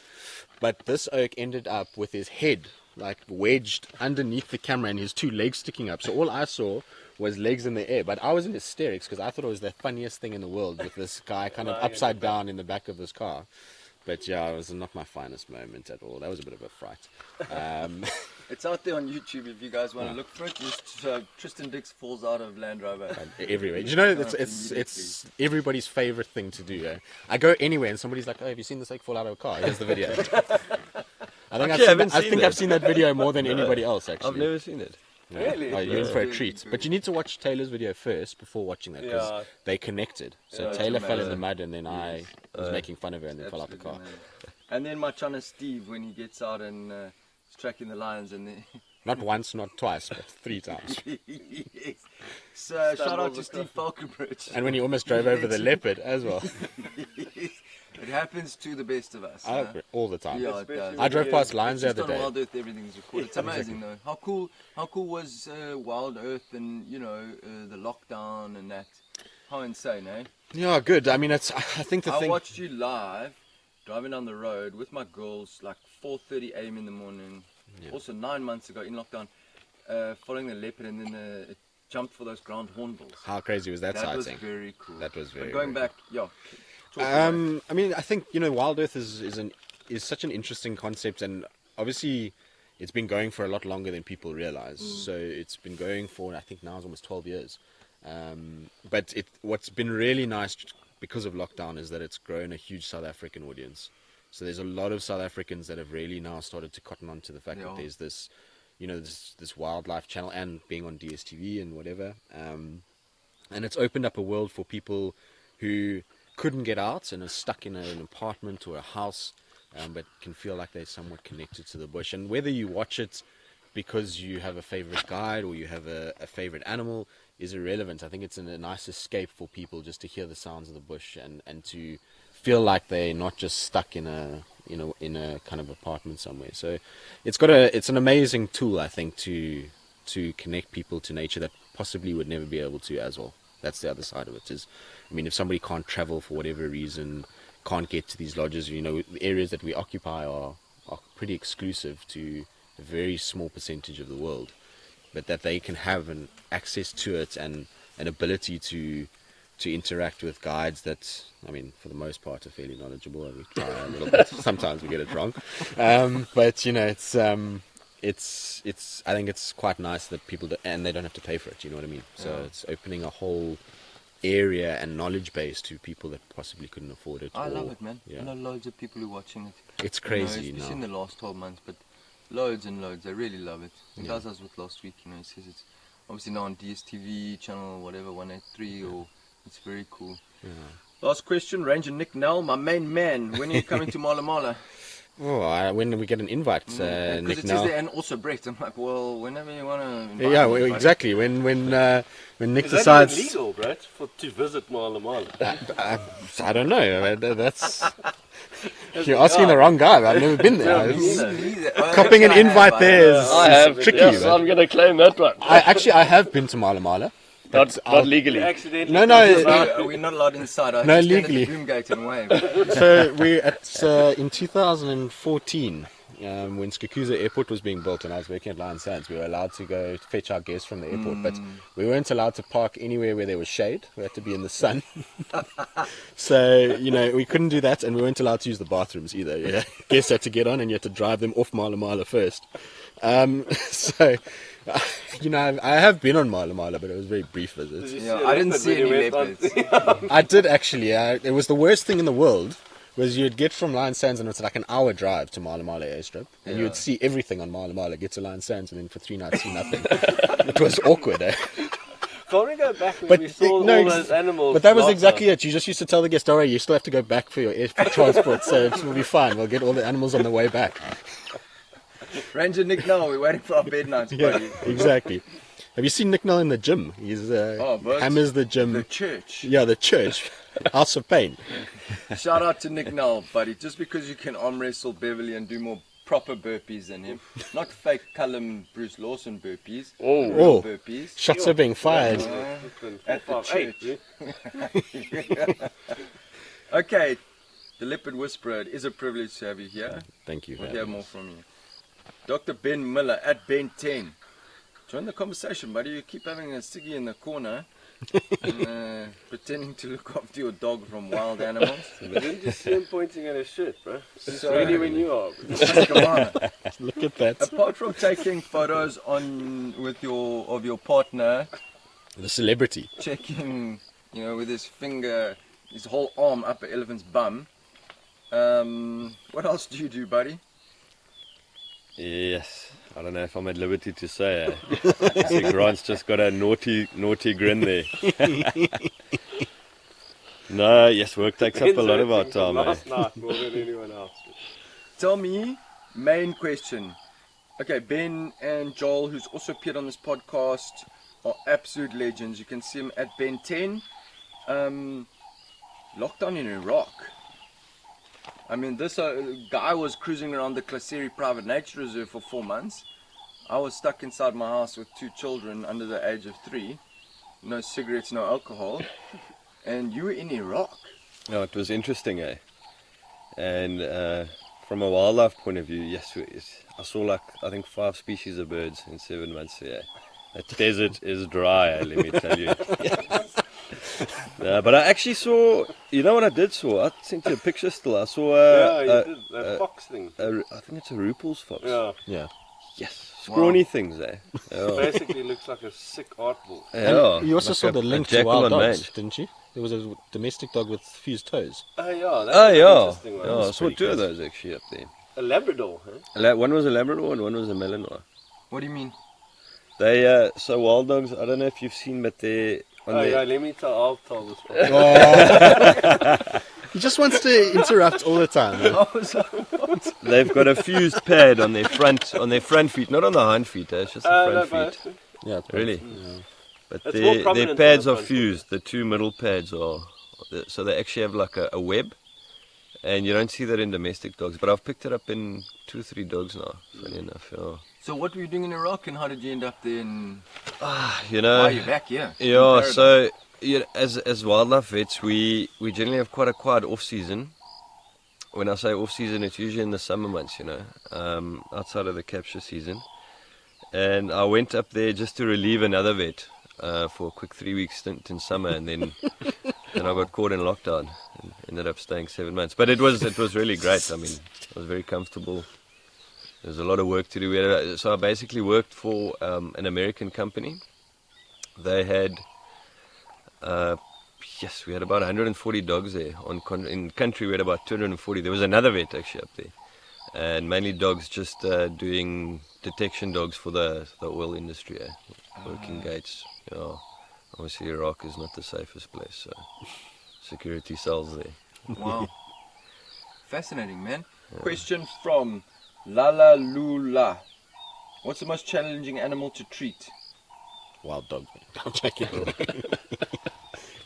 But this oak ended up with his head like wedged underneath the camera and his 2 legs sticking up. So all I saw was legs in the air. But I was in hysterics because I thought it was the funniest thing in the world with this guy kind of upside down in the back of his car. But yeah, it was not my finest moment at all. That was a bit of a fright. It's out there on YouTube if you guys want to look for it. Just Tristan Dicks falls out of Land Rover. Everywhere. You know, it's everybody's favorite thing to do. Eh? I go anywhere and somebody's like, "Oh, have you seen this oak fall out of a car?" Here's the video. I think I've seen that video more than anybody else. Actually, I've never seen it. Yeah. Really? Oh, you're in for a Yeah. treat. But you need to watch Taylor's video first before watching that because Yeah. they connected. So Yeah, it's Taylor fell in amazing. the mud and then I was making fun of her and then fell out the car. Absolutely amazing. And then my China Steve when he gets out and is tracking the lions and then Not once, not twice, but 3 times. Yes. So shout out to Steve Falconbridge. And when he almost drove over the leopard as well. It happens to the best of us. All the time. Yeah, it does. I drove past lions the Just other on day. WildEarth, everything's recorded. It's amazing though. How cool was WildEarth and the lockdown and that? How insane, eh? Yeah, good. I mean, I think the I thing. watched you live driving down the road with my girls like 4:30 a.m. in the morning. Yeah. Also 9 months ago in lockdown, following the leopard, and then it jumped for those ground hornbills. How crazy was that sighting? That was very cool. That was very. But going very back, yeah. I mean, I think WildEarth is such an interesting concept, and obviously, it's been going for a lot longer than people realize. So it's been going for, I think now it's almost 12 years. But what's been really nice because of lockdown is that it's grown a huge South African audience. So there's a lot of South Africans that have really now started to cotton on to the fact that there's this, this wildlife channel and being on DSTV and whatever. And it's opened up a world for people who couldn't get out and are stuck in an apartment or a house, but can feel like they're somewhat connected to the bush. And whether you watch it because you have a favorite guide or you have a favorite animal is irrelevant. I think it's a nice escape for people just to hear the sounds of the bush and to feel like they're not just stuck in a kind of apartment somewhere. So it's an amazing tool, I think, to connect people to nature that possibly would never be able to as well. That's the other side of it. If somebody can't travel for whatever reason, can't get to these lodges, the areas that we occupy are pretty exclusive to a very small percentage of the world, but that they can have an access to it and an ability to interact with guides that, for the most part, are fairly knowledgeable. And we try a little bit. Sometimes we get it wrong, but it's I think it's quite nice that people and they don't have to pay for it. You know what I mean? So it's opening a whole area and knowledge base to people that possibly couldn't afford it. I love it, man. Yeah. I know loads of people who are watching it. It's crazy especially now. in the last 12 months, but loads and loads. They really love it. The guys I was with last week, he says it's obviously now on DSTV channel, whatever, 183, or it's very cool. Yeah. Last question, Ranger Nick Nell, my main man. When are you coming to Mala Mala? When we get an invite, Because Nick it says now. there, and also Brett. I'm like, well, whenever you want to invite Yeah, me, well, buddy. exactly. When Nick Is decides, that even legal, Brett, to visit Mala Mala? I don't know. That's you're asking the wrong guy. I've never been there. Copping an invite there is I have. tricky. Yes, man. I'm going to claim that one. I have been to Mala Mala. Not legally. Accidentally. No. We're not allowed inside. I No, just stand at the legally. boom gate and wave. So we in 2014, when Skukuza Airport was being built and I was working at Lion Sands, we were allowed to go fetch our guests from the airport, but we weren't allowed to park anywhere where there was shade. We had to be in the sun. So, we couldn't do that, and we weren't allowed to use the bathrooms either. Yeah. Guests had to get on and you had to drive them off Mala Mala first. So, I have been on Mala Mala, but it was a very brief visit. Yeah, I didn't see any leopards. I did actually. It was the worst thing in the world. Was you'd get from Lion Sands and it's like an hour drive to Mala Mala airstrip, and you would see everything on Mala Mala. Get to Lion Sands and then for 3 nights see nothing. It was awkward. Can't we go back when But we saw all those animals? But that was last exactly time? it. You just used to tell the guest, all right, you still have to go back for your air transport, so it will be fine. We'll get all the animals on the way back. Ranger Nick Nell, we're waiting for our bed nights, buddy. Exactly. Have you seen Nick Nell in the gym? He's but hammers the gym. The church. Yeah, the church. House of Pain. Shout out to Nick Nell, buddy. Just because you can arm wrestle Beverley and do more proper burpees than him, not fake Callum Bruce Lawson burpees, real burpees. Shots are being fired. At the church. Okay, the Leopard Whisperer, it is a privilege to have you here. Thank you. We'll hear more from you. Dr. Ben Muller at Ben 10. Join the conversation, buddy. You keep having a ciggy in the corner and pretending to look after your dog from wild animals. But didn't you see him pointing at his shit, bro? He's So- ready when you are. Come on. Look at that. Apart from taking photos with your partner, The celebrity. checking, with his finger, his whole arm up an elephant's bum. What else do you do, buddy? Yes, I don't know if I'm at liberty to say. See, Grant's just got a naughty grin there. No, yes, work takes up a lot of our time. Last night more than anyone else. Tell me, main question. Okay, Ben and Joel, who's also appeared on this podcast, are absolute legends. You can see him at Ben 10. Lockdown in Iraq. I mean, this guy was cruising around the Klaseri Private Nature Reserve for 4 months. I was stuck inside my house with 2 children under the age of 3. No cigarettes, no alcohol. And you were in Iraq. No, it was interesting, eh? And from a wildlife point of view, yes, I saw like, I think 5 species of birds in 7 months here. That desert is dry, let me tell you. But I actually saw, you know what I did saw? I sent you a picture still. I saw that fox thing. I think it's a Rupel's fox. Yeah. Yes, scrawny things, eh? Yeah. Basically looks like a sick art wolf. Yeah, You also like saw the link to jackal wild on dogs, mange. didn't you? There was a domestic dog with fused toes. Oh yeah, that's Oh an yeah, interesting one. I saw 2 of those actually up there. A Labrador, huh? One was a Labrador and one was a Malinois. What do you mean? They so wild dogs. I don't know if you've seen, but they. Let me tell. I'll tell this one. He just wants to interrupt all the time. They've got a fused pad on their front feet, not on the hind feet. It's just the front feet. Yeah, Really. Yeah. But It's more their prominent pads on are the front fused. The 2 middle pads are, so they actually have like a web, and you don't see that in domestic dogs. But I've picked it up in 2 or 3 dogs now. Funny enough, yeah. So what were you doing in Iraq and how did you end up there? And You know. why are you back here? in Yeah, Paradise? so as wildlife vets, we generally have quite a quiet off season. When I say off season, it's usually in the summer months, you know, outside of the capture season. And I went up there just to relieve another vet for a quick 3-week stint in summer, and then I got caught in lockdown and ended up staying 7 months. But it was really great. I mean, I was very comfortable. There was a lot of work to do. So I basically worked for an American company. They had, we had about 140 dogs there. In country, we had about 240. There was another vet actually up there. And mainly dogs just doing detection dogs for the oil industry, working gates. You know, obviously Iraq is not the safest place, so security cells there. Wow. Fascinating, man. Yeah. Question from Lala Lula. What's the most challenging animal to treat? Wild dog. I'm checking.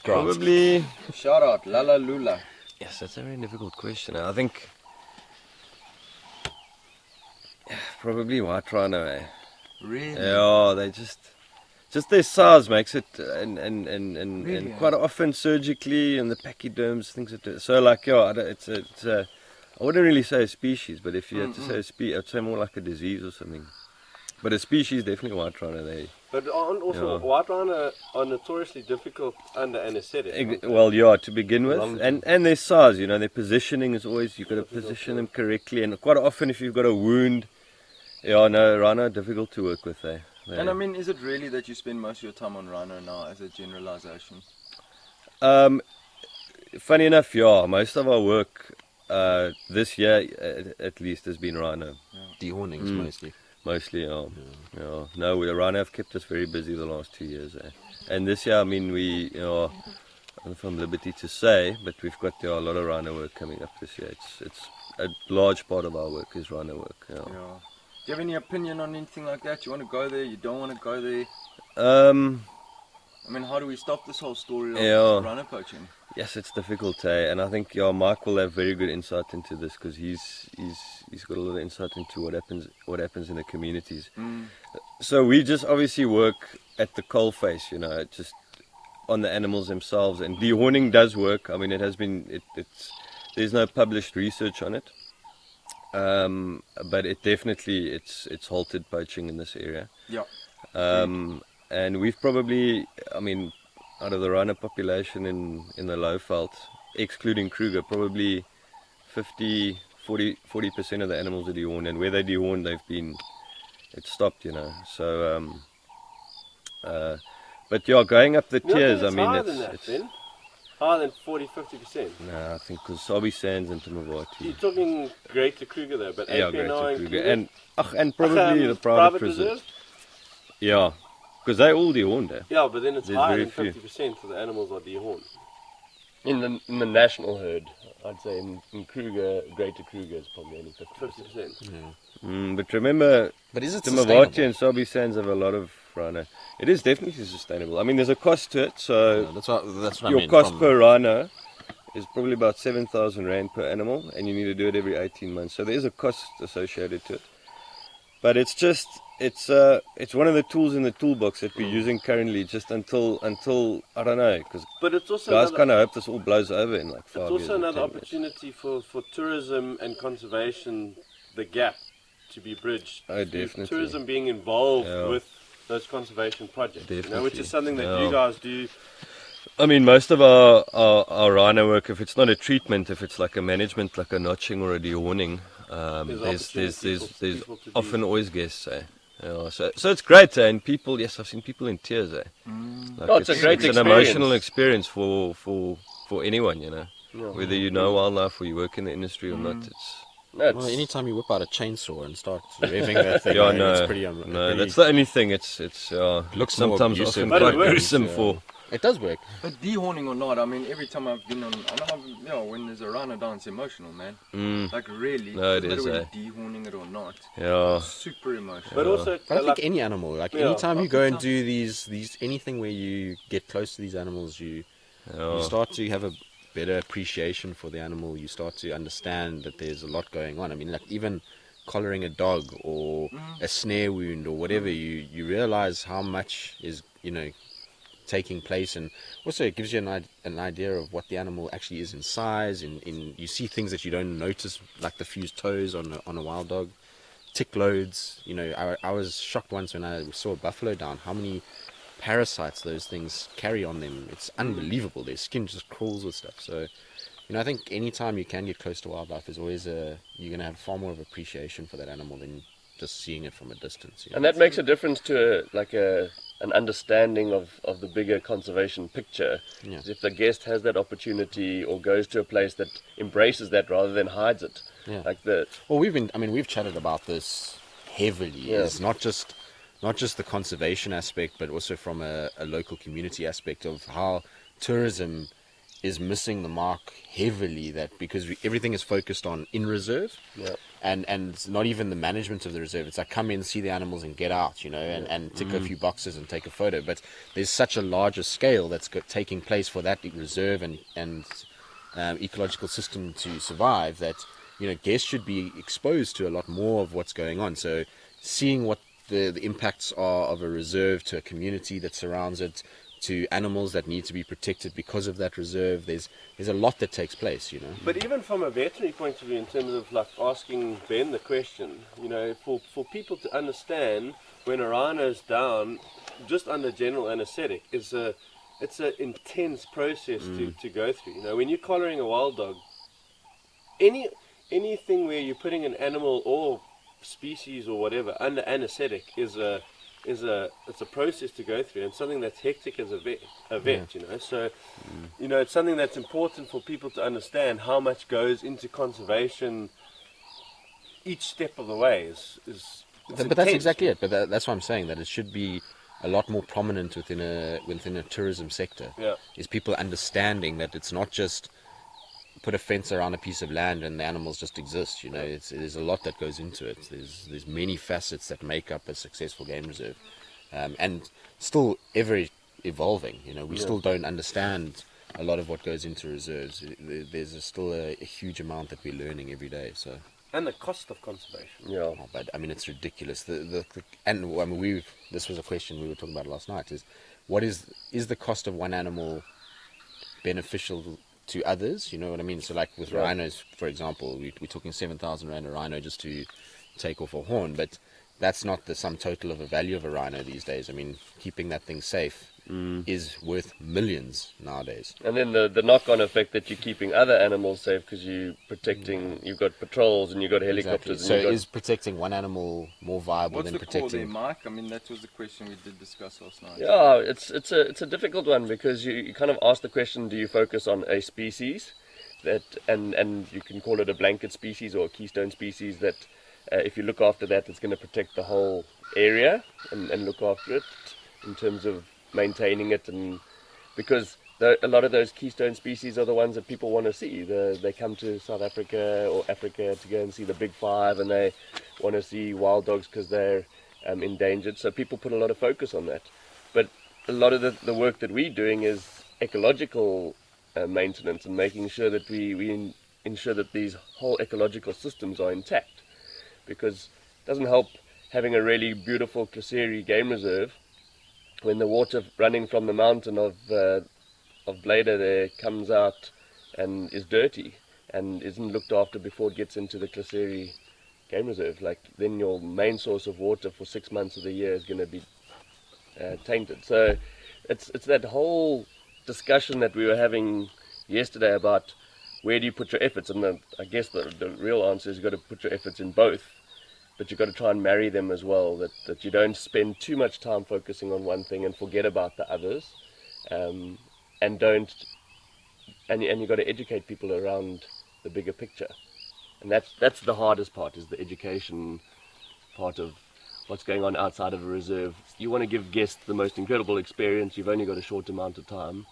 Probably. Shout out, Lala Lula. Yes, that's a very difficult question. I think probably white rhino. Really? Yeah, they just their size makes it, and Really? quite often surgically, and the pachyderms, things that do. So like, yeah, it's I wouldn't really say a species, but if you had to say a species, I'd say more like a disease or something. But a species, definitely white rhino. But also, white rhino are notoriously difficult under anesthetic. Well, yeah, to begin with, and their size, you know, their positioning is always, you've got to position them correctly, and quite often if you've got a wound, rhino are difficult to work with. And I mean, is it really that you spend most of your time on rhino now as a generalization? Funny enough, yeah, most of our work this year at least has been rhino. Dehornings mostly. Mostly, yeah. No, the rhino have kept us very busy the last 2 years. And this year, I mean, I don't know if I'm liberty to say, but we've got a lot of rhino work coming up this year. It's a large part of our work is rhino work. Yeah. Do you have any opinion on anything like that? You want to go there? You don't want to go there? I mean, how do we stop this whole story of rhino poaching? Yes, it's difficult, and I think Mike will have very good insight into this because he's got a lot of insight into what happens in the communities. So we just obviously work at the coalface, you know, just on the animals themselves, and dehorning does work. I mean, it has been there's no published research on it, but it definitely it's halted poaching in this area. Yeah. And we've probably, I mean, out of the rhino population in the Lowveld, excluding Kruger, probably 40% of the animals are dehorned, and where they dehorned, it's stopped, you know. So, but yeah, going up the tiers, I mean, it's higher than 40-50%. No, I think because Sabi Sands and Timavati. You're talking Greater Kruger though, but yeah, Greater Kruger, and probably the private reserve. Yeah. Because they all dehorned, Yeah, but then it's higher than 50% of the animals are dehorned. In the national herd, I'd say in Kruger, Greater Kruger is probably only 50%. But remember, But is it the sustainable? Mawati and Sabi Sands have a lot of rhino. It is definitely sustainable. I mean, there's a cost to it, so Yeah, that's what I your mean. cost from- per rhino is probably about 7,000 rand per animal, and you need to do it every 18 months. So there is a cost associated to it. But it's just, it's one of the tools in the toolbox that we're using currently, just until I don't know, because But it's also guys another, kind of hope this all blows over in like 5 it's years. also or another 10 years. opportunity for tourism and conservation, the gap to be bridged. Oh, through definitely. Tourism being involved Yeah. with those conservation projects, you know, which Definitely. is something that Yeah. you guys do. I mean, most of our rhino work, if it's not a treatment, if it's like a management, like a notching or a dehorning, there's people to often always guests, eh? Yeah, so it's great, eh? And people, yes, I've seen people in tears, eh? Like Oh, it's a great it's an experience. emotional experience for anyone, you know. Yeah. Whether you know wildlife or you work in the industry or not, it's No, it's, Well, anytime you whip out a chainsaw and start revving that thing, yeah, I mean, no, it's pretty, no, pretty- that's the only thing. It's Looks more sometimes abusive, often but it quite works, gruesome yeah. for. It does work. But dehorning or not, I mean, every time I've been on, when there's a rhino down, it's emotional, man. Like really, No, it no matter is, whether eh? you're dehorning it or not, Yeah. it's super emotional. But also, But I like, think any animal, like Yeah, anytime you go and oftentimes. do these anything where you get close to these animals, you Yeah. start to have a better appreciation for the animal. You start to understand that there's a lot going on. I mean, like even collaring a dog or a snare wound or whatever, you realize how much is taking place, and also it gives you an idea of what the animal actually is in size. In you see things that you don't notice, like the fused toes on a wild dog, tick loads. I was shocked once when I saw a buffalo down, how many parasites those things carry on them. It's unbelievable. Their skin just crawls with stuff. So I think anytime you can get close to wildlife is always you're going to have far more of appreciation for that animal than just seeing it from a distance. and that makes a difference to an understanding of the bigger conservation picture. Yeah. If the guest has that opportunity or goes to a place that embraces that rather than hides it. Yeah. Like Well, we've chatted about this heavily. Yeah. It's not just the conservation aspect, but also from a local community aspect of how tourism is missing the mark heavily. That because everything is focused on in reserve, Yeah. and not even the management of the reserve. It's like come in, see the animals, and get out, and tick a few boxes and take a photo. But there's such a larger scale that's taking place for that reserve and ecological system to survive, that guests should be exposed to a lot more of what's going on. So seeing what the impacts are of a reserve to a community that surrounds it, to animals that need to be protected because of that reserve, there's a lot that takes place. but even from a veterinary point of view, in terms of like asking Ben the question, for people to understand when a rhino's down, just under general anaesthetic, it's an intense process to go through. When you're collaring a wild dog, anything where you're putting an animal or species or whatever under anaesthetic it's a process to go through, and something that's hectic as a vet. So it's something that's important for people to understand how much goes into conservation each step of the way is But that's intense. exactly it. But that's why I'm saying that it should be a lot more prominent within a tourism sector. Yeah. Is people understanding that it's not just put a fence around a piece of land and the animals just exist. There's a lot that goes into it. There's many facets that make up a successful game reserve, and still ever evolving. We still don't understand a lot of what goes into reserves. There's still a huge amount that we're learning every day. So. And the cost of conservation. Yeah. Oh, but I mean, it's ridiculous. This was a question we were talking about last night. Is the cost of one animal beneficial to others? You know what I mean? So, like with rhinos, for example, we're talking 7,000 rand a rhino just to take off a horn, but that's not the sum total of a value of a rhino these days. I mean, keeping that thing safe is worth millions nowadays. And then the knock-on effect that you're keeping other animals safe because you're protecting. You've got patrols and you've got helicopters. So And you've got, is protecting one animal more viable What's than the call there, protecting? Mike? I mean, that was the question we did discuss last night. yeah, it's a difficult one because you kind of ask the question: do you focus on a species that, and you can call it a blanket species or a keystone species that, if you look after that, it's going to protect the whole area and look after it in terms of maintaining it, and because a lot of those keystone species are the ones that people want to see. They come to South Africa or Africa to go and see the big five, and they want to see wild dogs because they're endangered. So people put a lot of focus on that. But a lot of the work that we're doing is ecological maintenance and making sure that we ensure that these whole ecological systems are intact. Because it doesn't help having a really beautiful Kloseri game reserve when the water running from the mountain of Blader there comes out and is dirty and isn't looked after before it gets into the Kloseri game reserve. Like, then your main source of water for 6 months of the year is going to be tainted. So it's that whole discussion that we were having yesterday about where do you put your efforts, and I guess the real answer is you've got to put your efforts in both, but you've got to try and marry them as well, that you don't spend too much time focusing on one thing and forget about the others. And you've got to educate people around the bigger picture, and that's the hardest part, is the education part of what's going on outside of a reserve. You want to give guests the most incredible experience. You've only got a short amount of time,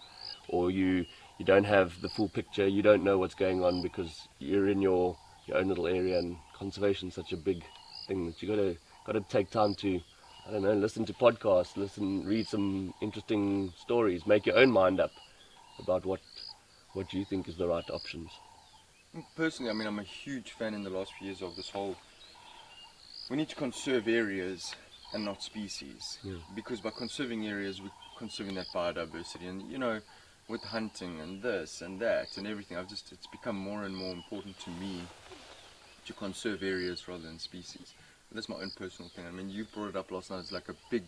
or you don't have the full picture. You don't know what's going on because you're in your own little area, and conservation is such a big thing that you got to take time to, I don't know, listen to podcasts, read some interesting stories, make your own mind up about what you think is the right options. Personally, I mean, I'm a huge fan in the last few years of this whole, we need to conserve areas and not species. Yeah. Because by conserving areas, we're conserving that biodiversity. And, you know, with hunting and this and that and everything, it's become more and more important to me to conserve areas rather than species. That's my own personal thing. I mean, you brought it up last night. It's like a big.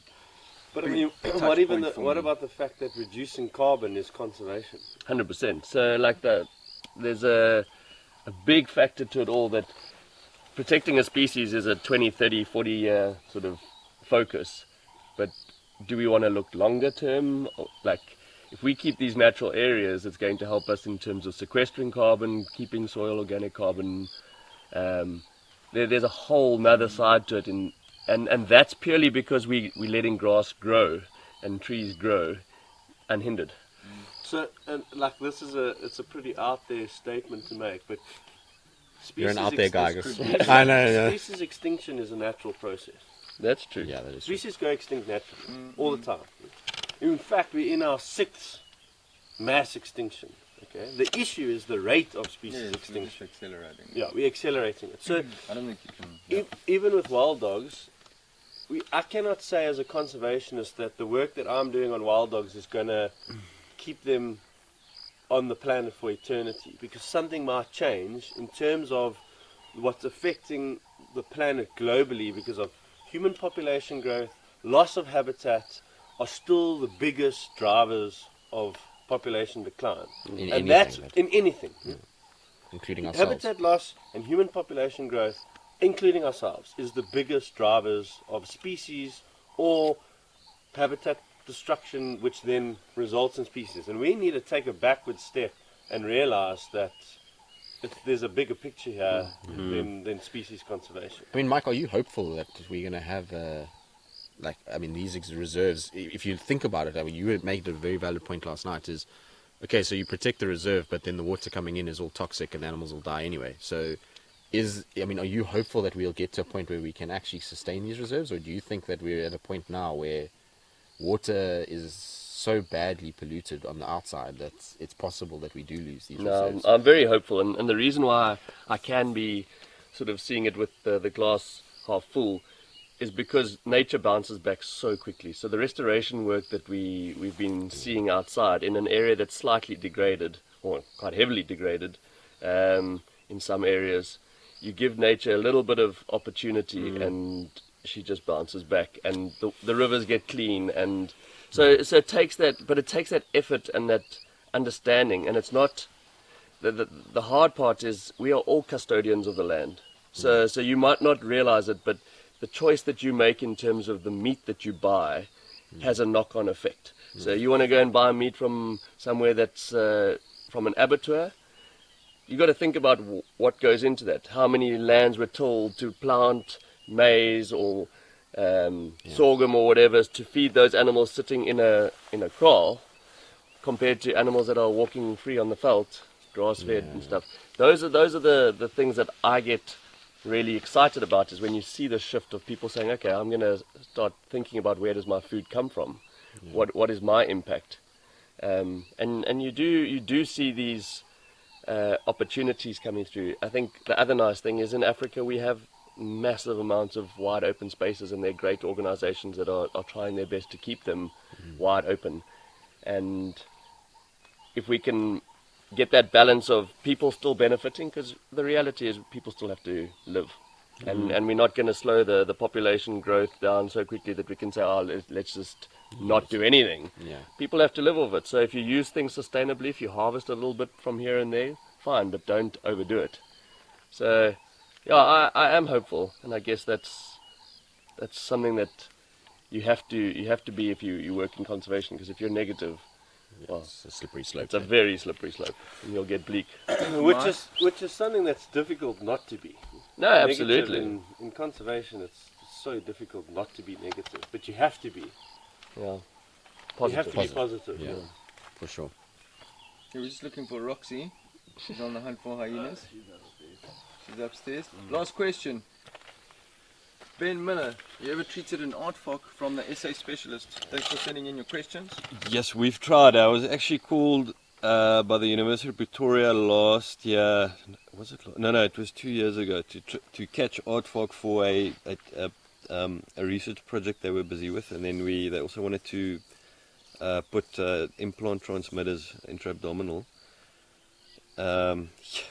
But I big mean, touch what about the fact that reducing carbon is conservation? 100%. So like there's a big factor to it all, that protecting a species is a 20, 30, 40 year sort of focus. But do we want to look longer term? Like, if we keep these natural areas, it's going to help us in terms of sequestering carbon, keeping soil organic carbon. There's a whole nother side to it, and that's purely because we're letting grass grow and trees grow unhindered. So, like, it's a pretty out there statement to make, but You're an out there guy, I guess. species, I know, yeah. species extinction is a natural process. That's true. Yeah, that is true. Species go extinct naturally, all the time. In fact, we're in our 6th mass extinction. Okay, the issue is the rate of species extinction. It's accelerating. Yeah, we're accelerating it. So I don't think you can. even with wild dogs, I cannot say as a conservationist that the work that I'm doing on wild dogs is going to keep them on the planet for eternity, because something might change in terms of what's affecting the planet globally because of human population growth, loss of habitat are still the biggest drivers of population decline. In anything. including ourselves. Habitat loss and human population growth, including ourselves, is the biggest drivers of species or habitat destruction, which then results in species. And we need to take a backward step and realize that there's a bigger picture here than species conservation. I mean, Mike, are you hopeful that we're going to have, these reserves, if you think about it, I mean, you made a very valid point last night, is, okay, so you protect the reserve, but then the water coming in is all toxic and the animals will die anyway. So, are you hopeful that we'll get to a point where we can actually sustain these reserves, or do you think that we're at a point now where water is so badly polluted on the outside that it's possible that we do lose these reserves? I'm very hopeful, and the reason why I can be sort of seeing it with the glass half full is because nature bounces back so quickly. So the restoration work that we've been seeing outside in an area that's slightly degraded, or quite heavily degraded in some areas, you give nature a little bit of opportunity and she just bounces back, and the rivers get clean, and so it takes that, but it takes that effort and that understanding, and it's not the hard part is we are all custodians of the land. So you might not realize it, but the choice that you make in terms of the meat that you buy has a knock-on effect. So you want to go and buy meat from somewhere that's from an abattoir, you got to think about what goes into that. How many lands were tilled to plant maize or sorghum or whatever to feed those animals sitting in a kraal, compared to animals that are walking free on the veldt, grass-fed and stuff. Those are the things that I get really excited about, is when you see the shift of people saying, okay, I'm going to start thinking about where does my food come from, what is my impact, and you do see these opportunities coming through. I think the other nice thing is in Africa we have massive amounts of wide open spaces, and they're great organizations that are trying their best to keep them wide open. And if we can get that balance of people still benefiting, because the reality is people still have to live, and we're not going to slow the population growth down so quickly that we can say, oh, let's just not do anything. People have to live with it. So if you use things sustainably, if you harvest a little bit from here and there, fine, but don't overdo it. So yeah, I am hopeful, and I guess that's something that you have to be if you work in conservation, because if you're negative, well, it's a slippery slope. It's a very slippery slope, and you'll get bleak. which is something that's difficult not to be. No, absolutely. In conservation, it's so difficult not to be negative, but you have to be. Yeah, you have to be positive. Yeah, for sure. We're just looking for Roxy. She's on the hunt for hyenas. She's upstairs. Last question. Ben Muller, you ever treated an aardvark from the SA specialist? Thanks for sending in your questions. Yes, we've tried. I was actually called by the University of Pretoria last year. Was it? No, it was 2 years ago to catch aardvark for a research project they were busy with, and then they also wanted to put implant transmitters intra-abdominal.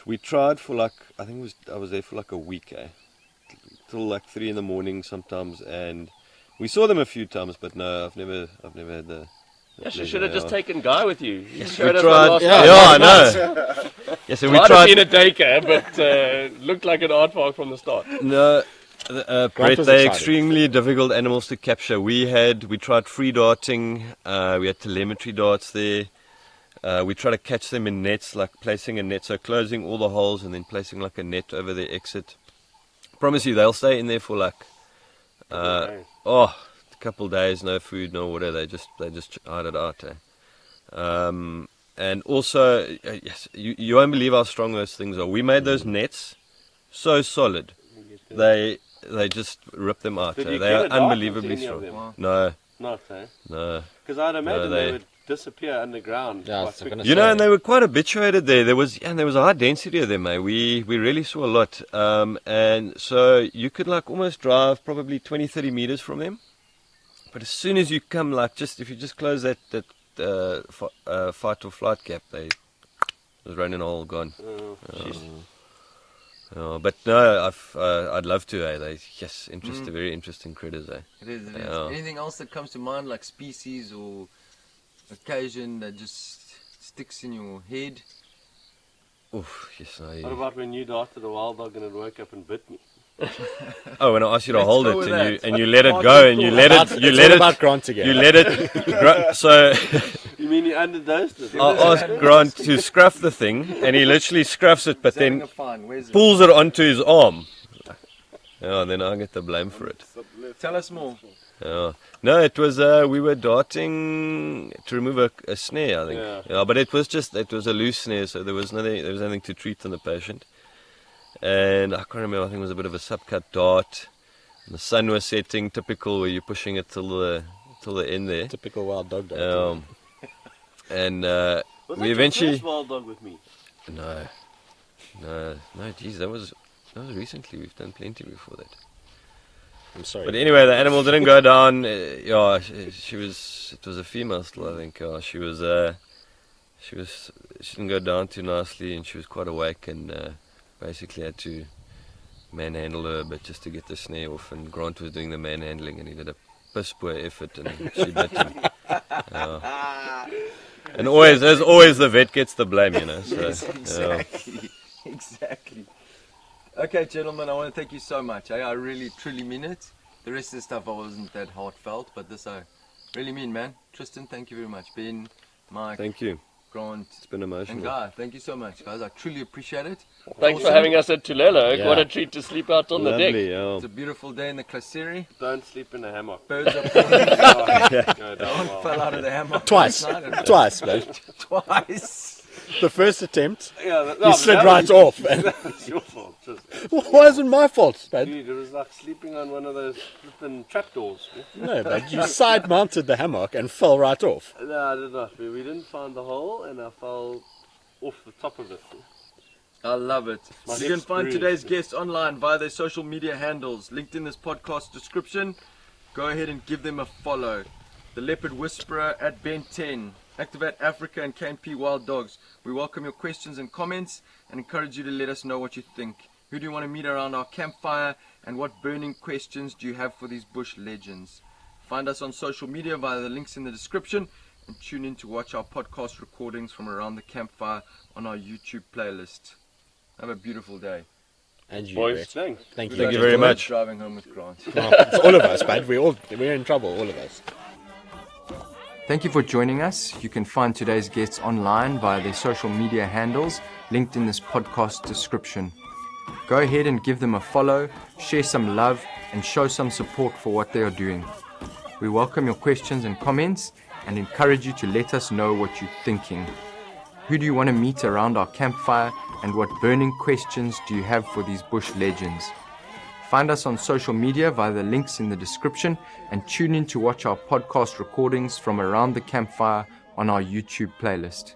We tried for I was there for like a week, till like 3 in the morning sometimes, and we saw them a few times, but no, I've never had the yes, you should have just taken Guy with you. Yes, we tried. I know. Yes, so we might tried. have been a daycare, but looked like an aardvark from the start. No, Brett, they're extremely difficult animals to capture. We tried free darting. We had telemetry darts there. We try to catch them in nets, like placing a net, so closing all the holes and then placing like a net over their exit. Promise you, they'll stay in there for like a couple days, no food, no water. They just hide it out. And also, yes, you won't believe how strong those things are. We made those nets so solid, they just rip them out. They are unbelievably strong. Wow. No, Not, no. Because I'd imagine they would disappear underground. Yeah, and they were quite habituated there. There was a high density of them, We really saw a lot. And so you could like almost drive probably 20-30 meters from them. But as soon as you come, if you just close that fight or flight gap, they was running all gone. But no, I'd love to. Very interesting critters. It is. Anything else that comes to mind, like species or occasion that just sticks in your head? Oof, yes. What about when you darted a wild dog and it woke up and bit me? Oh, when I asked you to hold it and you let it go and you let it. So you mean you underdosed it? I asked Grant to scruff the thing, and he literally scruffs it, but then pulls it onto his arm. Yeah, and then I get the blame for it. Tell us more. No, it was we were darting to remove a snare, I think. Yeah, but it was a loose snare, so there was nothing to treat on the patient. And I can't remember, I think it was a bit of a subcut dart. And the sun was setting, typical, where you're pushing it till the end there. Typical wild dog dart. And we eventually. Was that your first wild dog with me? No, geez, that was recently. We've done plenty before that. I'm sorry. But anyway, the animal didn't go down. It was a female still, I think. She didn't go down too nicely, and she was quite awake, and basically had to manhandle her a bit just to get the snare off. And Grant was doing the manhandling, and he did a piss poor effort, and she bit him. And as always, the vet gets the blame, So, yes, exactly. Exactly. Okay, gentlemen, I want to thank you so much. I really, truly mean it. The rest of the stuff I wasn't that heartfelt, but this I really mean, man. Tristan, thank you very much. Ben, Mike. Thank you. Grant, It's been and emotional. Guy. Thank you so much, guys. I truly appreciate it. Thanks for having us at Tayla. Yeah. What a treat to sleep out on the deck. Lovely, yeah. It's a beautiful day in the Classeri. Don't sleep in a hammock. Birds are calling. Go down well. Fell out of the hammock Twice. last night and- Twice, man. Twice. The first attempt, Yeah, you slid right off. And It's your fault. Just, it wasn't my fault, man. dude, it was like sleeping on one of those flipping trapdoors. No, but you side mounted the hammock and fell right off. No, I did not. We didn't find the hole, and I fell off the top of it. I love it. My You can hips find bruised. today's guests online via their social media handles linked in this podcast description. Go ahead and give them a follow. The Leopard Whisperer at Ben 10, Activate Africa and KMP Wild Dogs. We welcome your questions and comments and encourage you to let us know what you think. Who do you want to meet around our campfire, and what burning questions do you have for these bush legends? Find us on social media via the links in the description, and tune in to watch our podcast recordings from around the campfire on our YouTube playlist. Have a beautiful day. And you, Boys, Brett. thanks. Thank you. Thank you very much. Driving home with Grant. It's all of us, man. We're in trouble, all of us. Thank you for joining us. You can find today's guests online via their social media handles linked in this podcast description. Go ahead and give them a follow, share some love, and show some support for what they are doing. We welcome your questions and comments and encourage you to let us know what you're thinking. Who do you want to meet around our campfire, and what burning questions do you have for these bush legends? Find us on social media via the links in the description, and tune in to watch our podcast recordings from around the campfire on our YouTube playlist.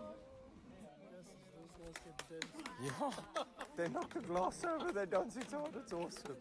They knock a glass over, they dance it hard, it's awesome.